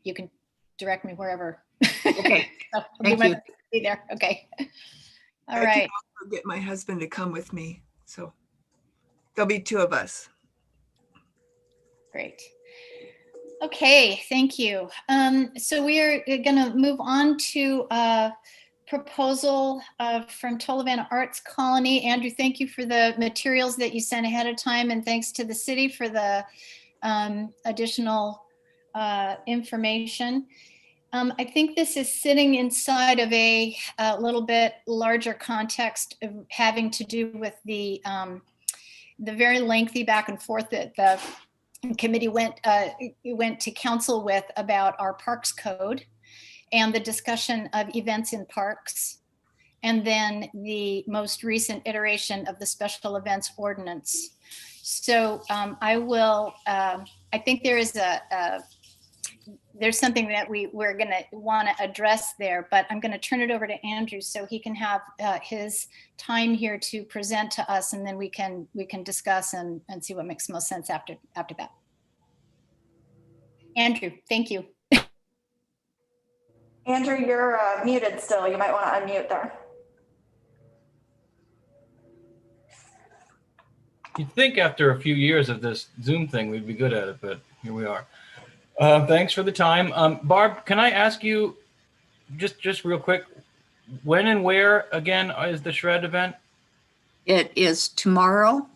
you can direct me wherever. Okay. So I'll do Thank my you. best to be there. Okay. All I right. can also get my husband to come with me. So there'll be 2 of us. Great. Okay, thank you. So we are going to move on to a proposal from Talavana Arts Colony. Andrew, thank you for the materials that you sent ahead of time, and thanks to the city for the additional information. I think this is sitting inside of a little bit larger context of having to do with the very lengthy back and forth that the committee went to council with about our parks code and the discussion of events in parks, and then the most recent iteration of the special events ordinance. So I think there is there's something that we're going to want to address there, but I'm going to turn it over to Andrew so he can have his time here to present to us, and then we can discuss and see what makes most sense after that. Andrew, thank you. Andrew, you're muted still. You might want to unmute there. You'd think after a few years of this Zoom thing, we'd be good at it, but here we are. Thanks for the time. Barb, can I ask you just real quick, when and where again is the shred event? It is tomorrow,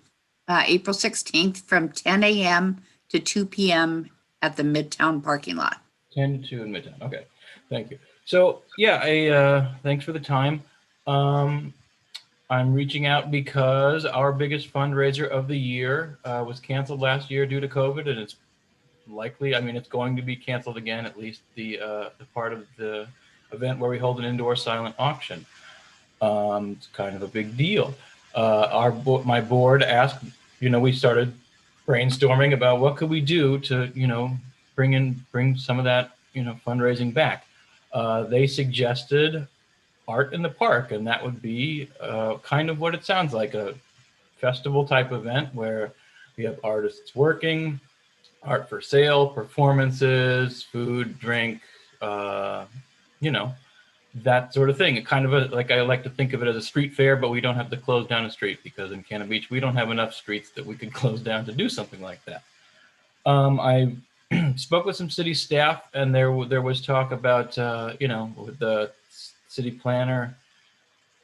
April 16th from 10 a.m. to 2 p.m. at the Midtown parking lot. 10 to 2 in Midtown. Okay, thank you. So yeah, thanks for the time. I'm reaching out because our biggest fundraiser of the year was canceled last year due to COVID, and it's likely, I mean, it's going to be canceled again, at least the part of the event where we hold an indoor silent auction. It's kind of a big deal. My board asked, we started brainstorming about what could we do to, bring some of that, fundraising back. They suggested art in the park, and that would be kind of what it sounds like, a festival type event where we have artists working, art for sale, performances, food, drink, that sort of thing. Kind of I like to think of it as a street fair, but we don't have to close down a street because in Cannon Beach, we don't have enough streets that we could close down to do something like that. I spoke with some city staff, and there was talk about, with the city planner,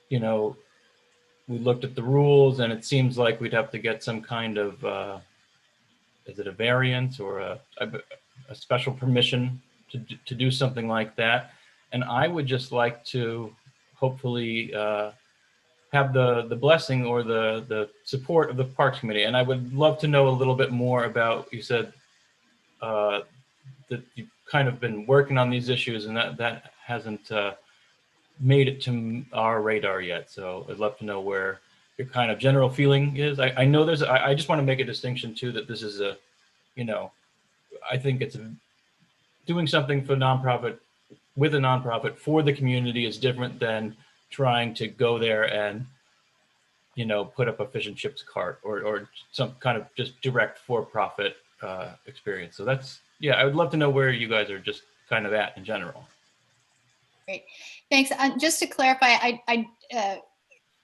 we looked at the rules, and it seems like we'd have to get some kind of, is it a variance or a special permission to do something like that? And I would just like to hopefully have the blessing or the support of the Parks Committee. And I would love to know a little bit more about, you said that you've kind of been working on these issues, and that hasn't made it to our radar yet. So I'd love to know where your kind of general feeling is. I know I just want to make a distinction too, that this is I think it's doing something for nonprofit with a nonprofit for the community is different than trying to go there and, put up a fish and chips cart or some kind of just direct for-profit experience. So I would love to know where you guys are just kind of at in general. Great, thanks. Just to clarify,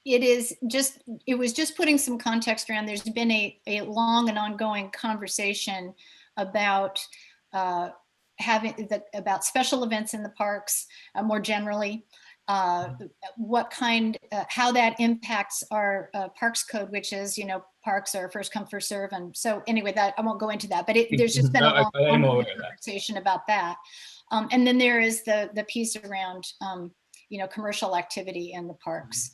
it was just putting some context around. There's been a long and ongoing conversation about about special events in the parks more generally, how that impacts our parks code, which is, parks are first come, first serve. And so anyway, that I won't go into that, but there's just been a long conversation about that. And then there is the piece around, commercial activity in the parks.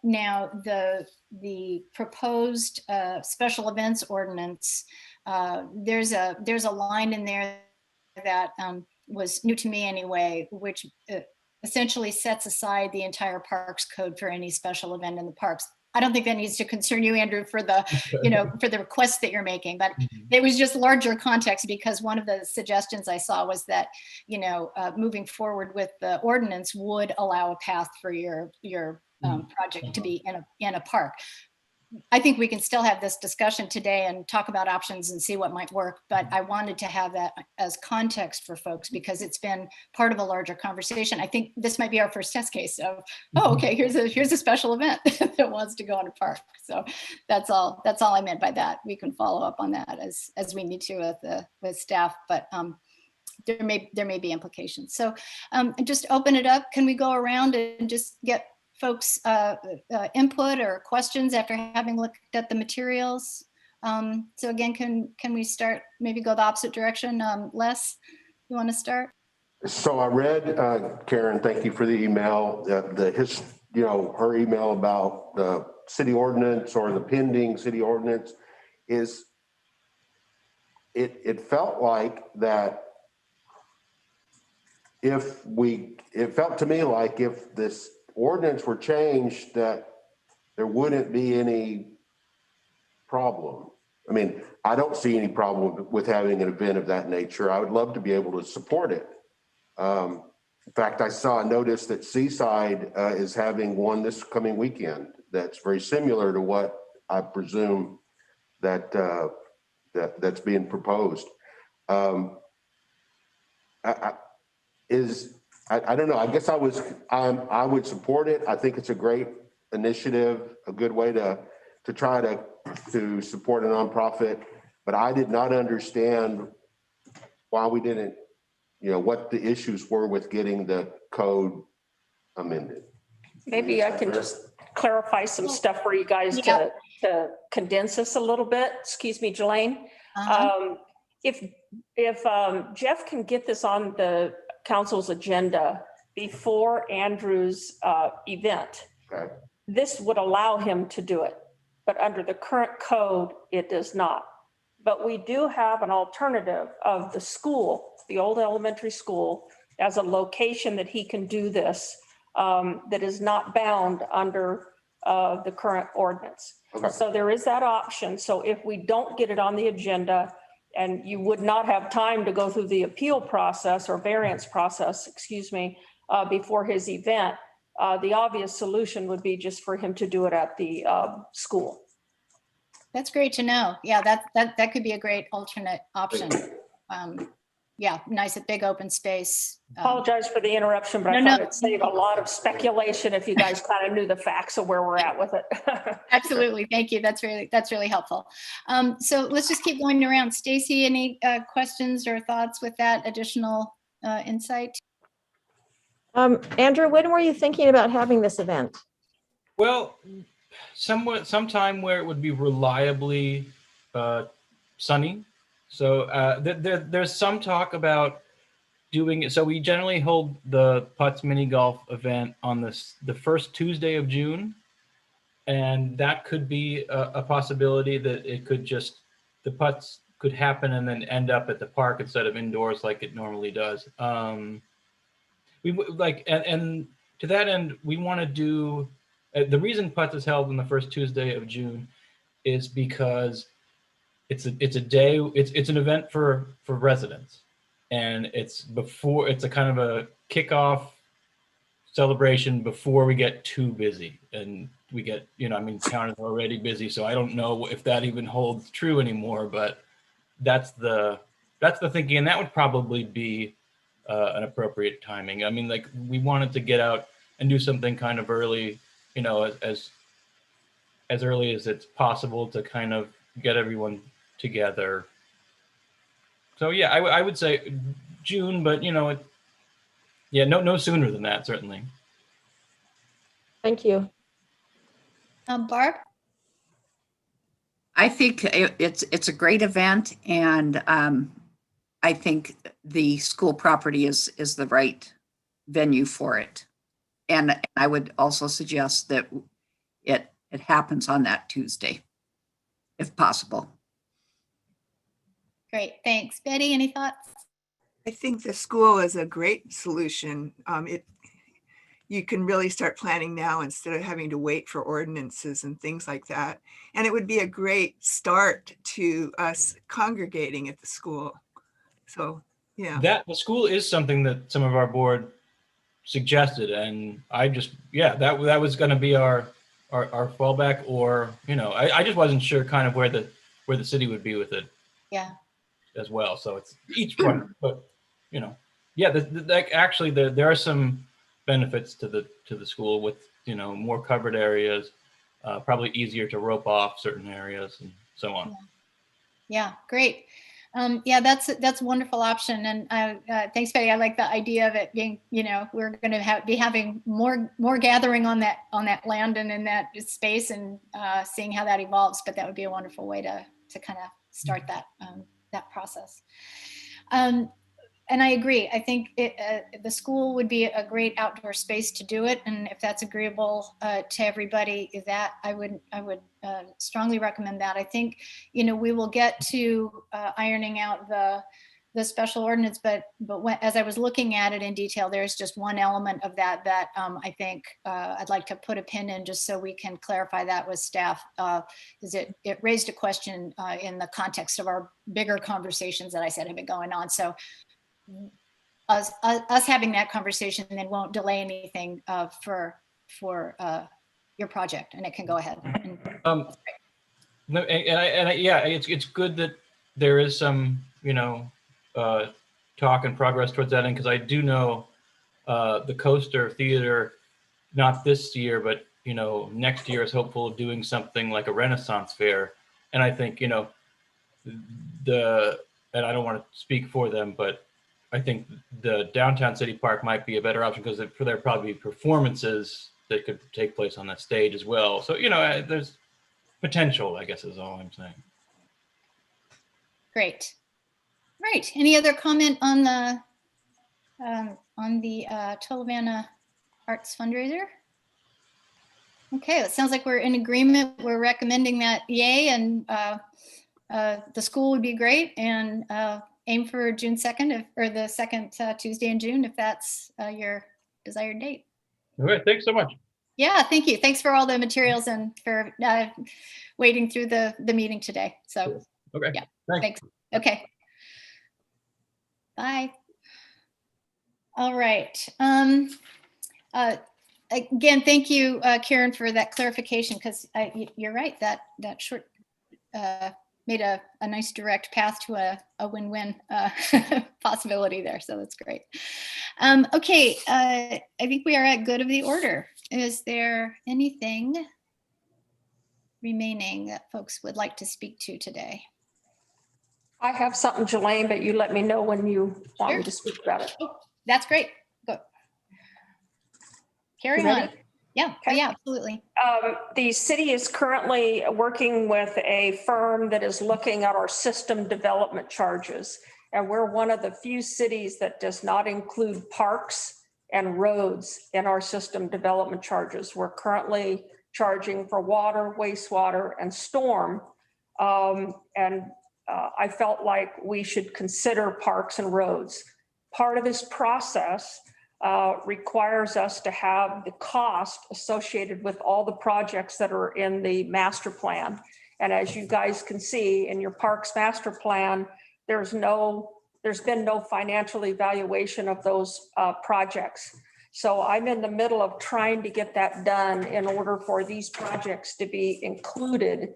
Now, the proposed special events ordinance, there's a line in there that was new to me anyway, which essentially sets aside the entire parks code for any special event in the parks. I don't think that needs to concern you, Andrew, for the, for the requests that you're making, but it was just larger context, because one of the suggestions I saw was that, moving forward with the ordinance would allow a path for your project to be in a park. I think we can still have this discussion today and talk about options and see what might work, but I wanted to have that as context for folks because it's been part of a larger conversation. I think this might be our first test case of, oh, okay, here's a special event that wants to go in a park. So that's all I meant by that. We can follow up on that as we need to with staff, but there may be implications. So just open it up. Can we go around and just get folks input or questions after having looked at the materials? So again, can we start, maybe go the opposite direction? Les, you want to start? So I read, Karen, thank you for the email, her email about the city ordinance or the pending city ordinance is, it felt like that it felt to me like if this ordinance were changed, that there wouldn't be any problem. I mean, I don't see any problem with having an event of that nature. I would love to be able to support it. In fact, I saw a notice that Seaside is having one this coming weekend that's very similar to what I presume that's being proposed. I don't know. I guess I would support it. I think it's a great initiative, a good way to try to support a nonprofit. But I did not understand why we didn't, what the issues were with getting the code amended. Maybe I can just clarify some stuff for you guys to condense this a little bit. Excuse me, Jelaine. If Jeff can get this on the council's agenda before Andrew's event, Okay. this would allow him to do it. But under the current code, it does not. But we do have an alternative of the school, the old elementary school, as a location that he can do this, that is not bound under the current ordinance. Okay. So there is that option. So if we don't get it on the agenda, and you would not have time to go through the appeal process or variance process, before his event, the obvious solution would be just for him to do it at the school. That's great to know. Yeah, that could be a great alternate option. Yeah, nice, a big open space. Apologize for the interruption, but I thought it'd save a lot of speculation if you guys kind of knew the facts of where we're at with it. Absolutely, thank you. That's really helpful. So let's just keep going around. Stacy, any questions or thoughts with that additional insight? Andrew, when were you thinking about having this event? Well, sometime where it would be reliably sunny. So there's some talk about doing it. So we generally hold the Putts mini golf event on the first Tuesday of June. And that could be a possibility that it could the putts could happen and then end up at the park instead of indoors like it normally does. We like, and to that end, we want to do, the reason Putts is held on the first Tuesday of June is because it's an event for residents, and it's a kind of a kickoff celebration before we get too busy, and we get, town is already busy, so I don't know if that even holds true anymore, but that's the thinking, and that would probably be an appropriate timing. I mean, like, we wanted to get out and do something kind of early, as early as it's possible to kind of get everyone together. So yeah, I would say June, but no sooner than that, certainly. Thank you. Barb? I think it's a great event, and I think the school property is the right venue for it. And I would also suggest that it happens on that Tuesday, if possible. Great, thanks. Betty, any thoughts? I think the school is a great solution. You can really start planning now instead of having to wait for ordinances and things like that. And it would be a great start to us congregating at the school. So, yeah. The school is something that some of our board suggested, and I just, that was going to be our our fallback, or, I just wasn't sure kind of where the city would be with it Yeah. as well. So it's each one, but, yeah, actually there are some benefits to the school with, more covered areas, probably easier to rope off certain areas and so on. Yeah, great. Yeah, that's a wonderful option. And thanks, Betty. I like the idea of it being, we're going to be having more gathering on that land and in that space, and seeing how that evolves. But that would be a wonderful way to kind of start that process. And I agree. I think the school would be a great outdoor space to do it. And if that's agreeable to everybody, that I would strongly recommend that. I think, we will get to ironing out the special ordinance, but as I was looking at it in detail, there's just one element of that I think I'd like to put a pin in, just so we can clarify that with staff. Is it raised a question in the context of our bigger conversations that I said have been going on. So us having that conversation then won't delay anything for your project, and it can go ahead. No, yeah, it's good that there is some, talk and progress towards that end, because I do know the Coaster Theater, not this year, but next year is hopeful of doing something like a Renaissance fair, and I think and I don't want to speak for them, but I think the downtown city park might be a better option, because there probably be performances that could take place on that stage as well. So, there's potential, I guess, is all I'm saying. Great. Right. Any other comment on the Talavana Arts Fundraiser? Okay, it sounds like we're in agreement. We're recommending that, yay, and the school would be great, and aim for June 2nd, or the second Tuesday in June, if that's your desired date. All right, thanks so much. Yeah, thank you. Thanks for all the materials and for wading through the meeting today. So, okay, yeah, thanks. Okay. Bye. All right. Again, thank you, Karen, for that clarification, because you're right, that short made a nice direct path to a win-win possibility there. So that's great. Okay, I think we are at good of the order. Is there anything remaining that folks would like to speak to today? I have something, Jelaine, but you let me know when you want me to speak about it. Oh, that's great. Go. Carry You ready? on. Yeah, Okay. yeah, absolutely. The city is currently working with a firm that is looking at our system development charges. And we're one of the few cities that does not include parks and roads in our system development charges. We're currently charging for water, wastewater, and storm. I felt like we should consider parks and roads. Part of this process requires us to have the cost associated with all the projects that are in the master plan. And as you guys can see in your parks master plan, there's been no financial evaluation of those projects. So I'm in the middle of trying to get that done in order for these projects to be included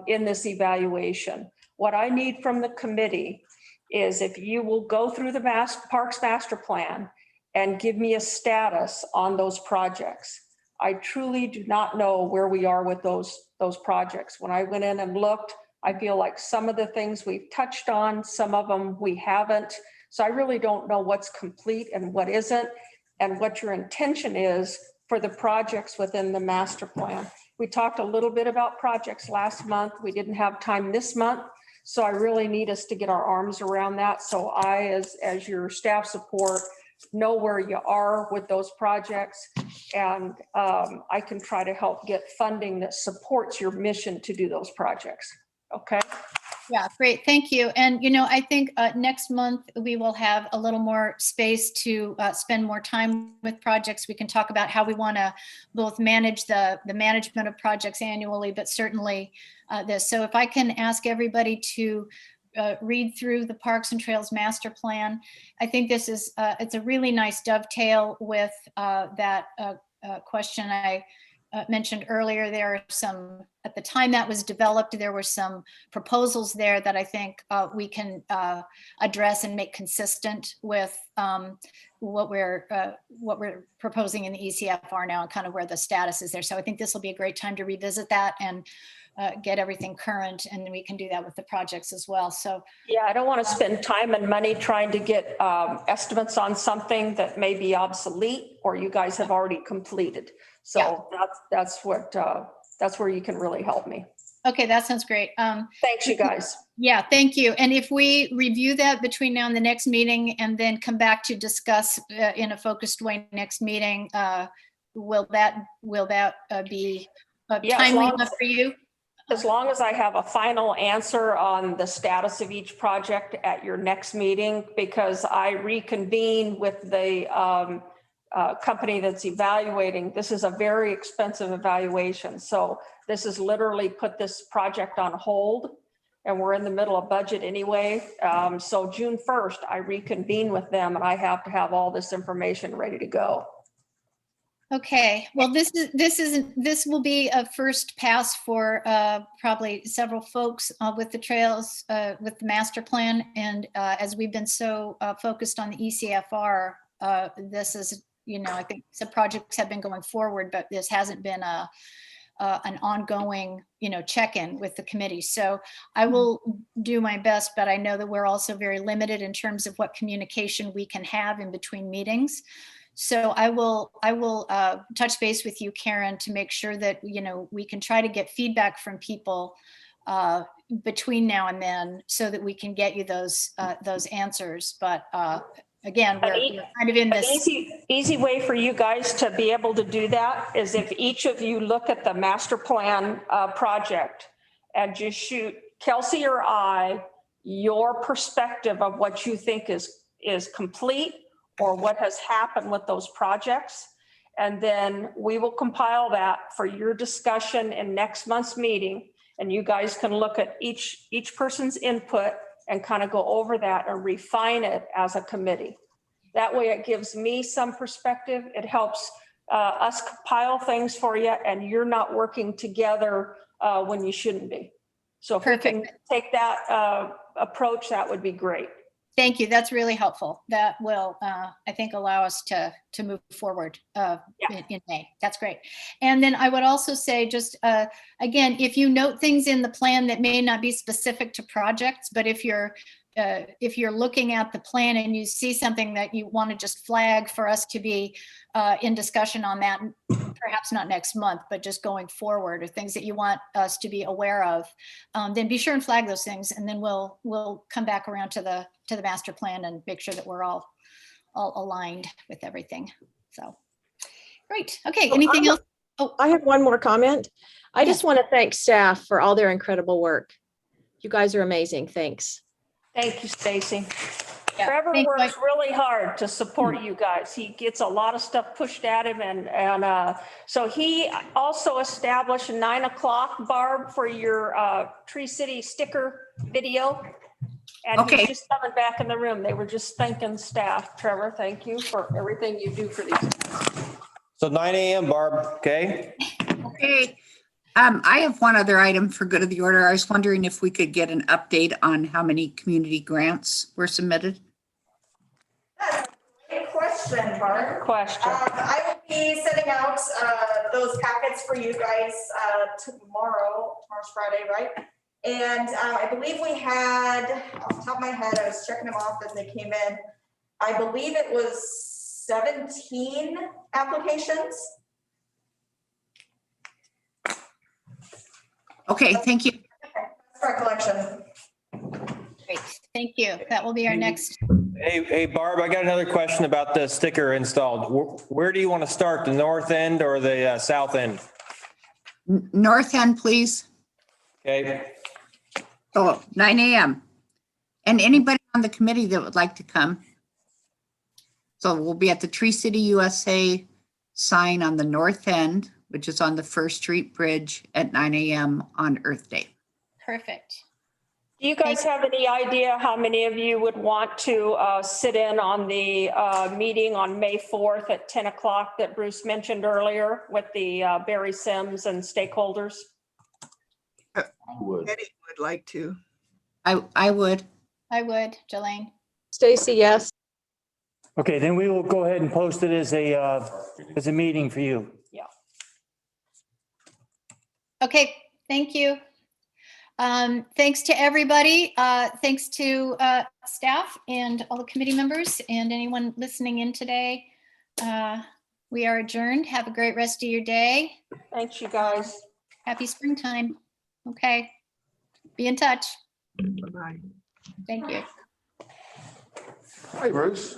in this evaluation. What I need from the committee is if you will go through the parks master plan and give me a status on those projects. I truly do not know where we are with those projects. When I went in and looked, I feel like some of the things we've touched on, some of them we haven't. So I really don't know what's complete and what isn't, and what your intention is for the projects within the master plan. We talked a little bit about projects last month. We didn't have time this month. So I really need us to get our arms around that. So I, as your staff support, know where you are with those projects, and I can try to help get funding that supports your mission to do those projects. Okay. Yeah, great. Thank you. And, I think next month we will have a little more space to spend more time with projects. We can talk about how we want to both manage the management of projects annually, but certainly this. So if I can ask everybody to read through the Parks and Trails Master Plan, I think this is, it's a really nice dovetail with that question I mentioned earlier, there are some, at the time that was developed, there were some proposals there that I think we can address and make consistent with what we're proposing in the ECFR now and kind of where the status is there. So I think this will be a great time to revisit that and get everything current, and then we can do that with the projects as well. So Yeah, I don't want to spend time and money trying to get estimates on something that may be obsolete or you guys have already completed. So that's where you can really help me. okay, that sounds great. Thanks, you guys. Yeah, thank you. And if we review that between now and the next meeting and then come back to discuss in a focused way next meeting, will that be Yeah, timely enough for you? As long as I have a final answer on the status of each project at your next meeting, because I reconvene with the company that's evaluating. This is a very expensive evaluation. So this is literally put this project on hold, and we're in the middle of budget anyway. So June 1st, I reconvene with them and I have to have all this information ready to go. Okay, well, this will be a first pass for probably several folks with the trails, with the master plan. And as we've been so focused on the ECFR, this is, I think some projects have been going forward, but this hasn't been an ongoing, check-in with the committee. So I will do my best, but I know that we're also very limited in terms of what communication we can have in between meetings. So I will touch base with you, Karen, to make sure that, we can try to get feedback from people between now and then so that we can get you those answers. But again, we're kind of in this. Easy way for you guys to be able to do that is if each of you look at the master plan project and just shoot Kelsey or I your perspective of what you think is complete or what has happened with those projects. And then we will compile that for your discussion in next month's meeting. And you guys can look at each person's input and kind of go over that and refine it as a committee. That way it gives me some perspective. It helps us compile things for you, and you're not working together when you shouldn't be. So if we can take that approach, that would be great. Thank you. That's really helpful. That will, I think, allow us to move forward in May. That's great. And then I would also say just, again, if you note things in the plan that may not be specific to projects, but if you're looking at the plan and you see something that you want to just flag for us to be in discussion on that, perhaps not next month, but just going forward, or things that you want us to be aware of, then be sure and flag those things, and then we'll come back around to the master plan and make sure that we're all aligned with everything. So great. Okay. Anything else? Oh, I have one more comment. I just want to thank staff for all their incredible work. You guys are amazing. Thanks. Thank you, Stacy. yeah. Trevor Thanks, works Mike. really hard to support you guys. He gets a lot of stuff pushed at him, and so he also established 9 o'clock, Barb, for your Tree City sticker video. And he's just coming back in the room. They were just thanking staff. Trevor, thank you for everything you do for these. So 9 a.m., Barb, okay? Okay. I have one other item for good of the order. I was wondering if we could get an update on how many community grants were submitted. That's a great question, Barb. Good question. I will be sending out those packets for you guys tomorrow. Tomorrow's Friday, right? And I believe we had, off the top of my head, I was checking them off as they came in. I believe it was 17 applications. Okay, thank you. Recollection. Great. Thank you. That will be our next. Hey, Barb, I got another question about the sticker installed. Where do you want to start, the north end or the south end? North end, please. Okay. Oh, 9 a.m. And anybody on the committee that would like to come. So we'll be at the Tree City USA sign on the north end, which is on the First Street Bridge at 9 a.m. on Earth Day. Perfect. Do you guys have any idea how many of you would want to sit in on the meeting on May 4th at 10 o'clock that Bruce mentioned earlier with the Barry Sims and stakeholders? I would. Betty would like to. I would. I would, Jelaine. Stacy, yes. Okay, then we will go ahead and post it as a meeting for you. Okay, thank you. Thanks to everybody. Thanks to staff and all the committee members and anyone listening in today. We are adjourned. Have a great rest of your day. Thanks, you guys. Happy springtime. Okay. Be in touch. Bye-bye. Thank you. Hi, Bruce.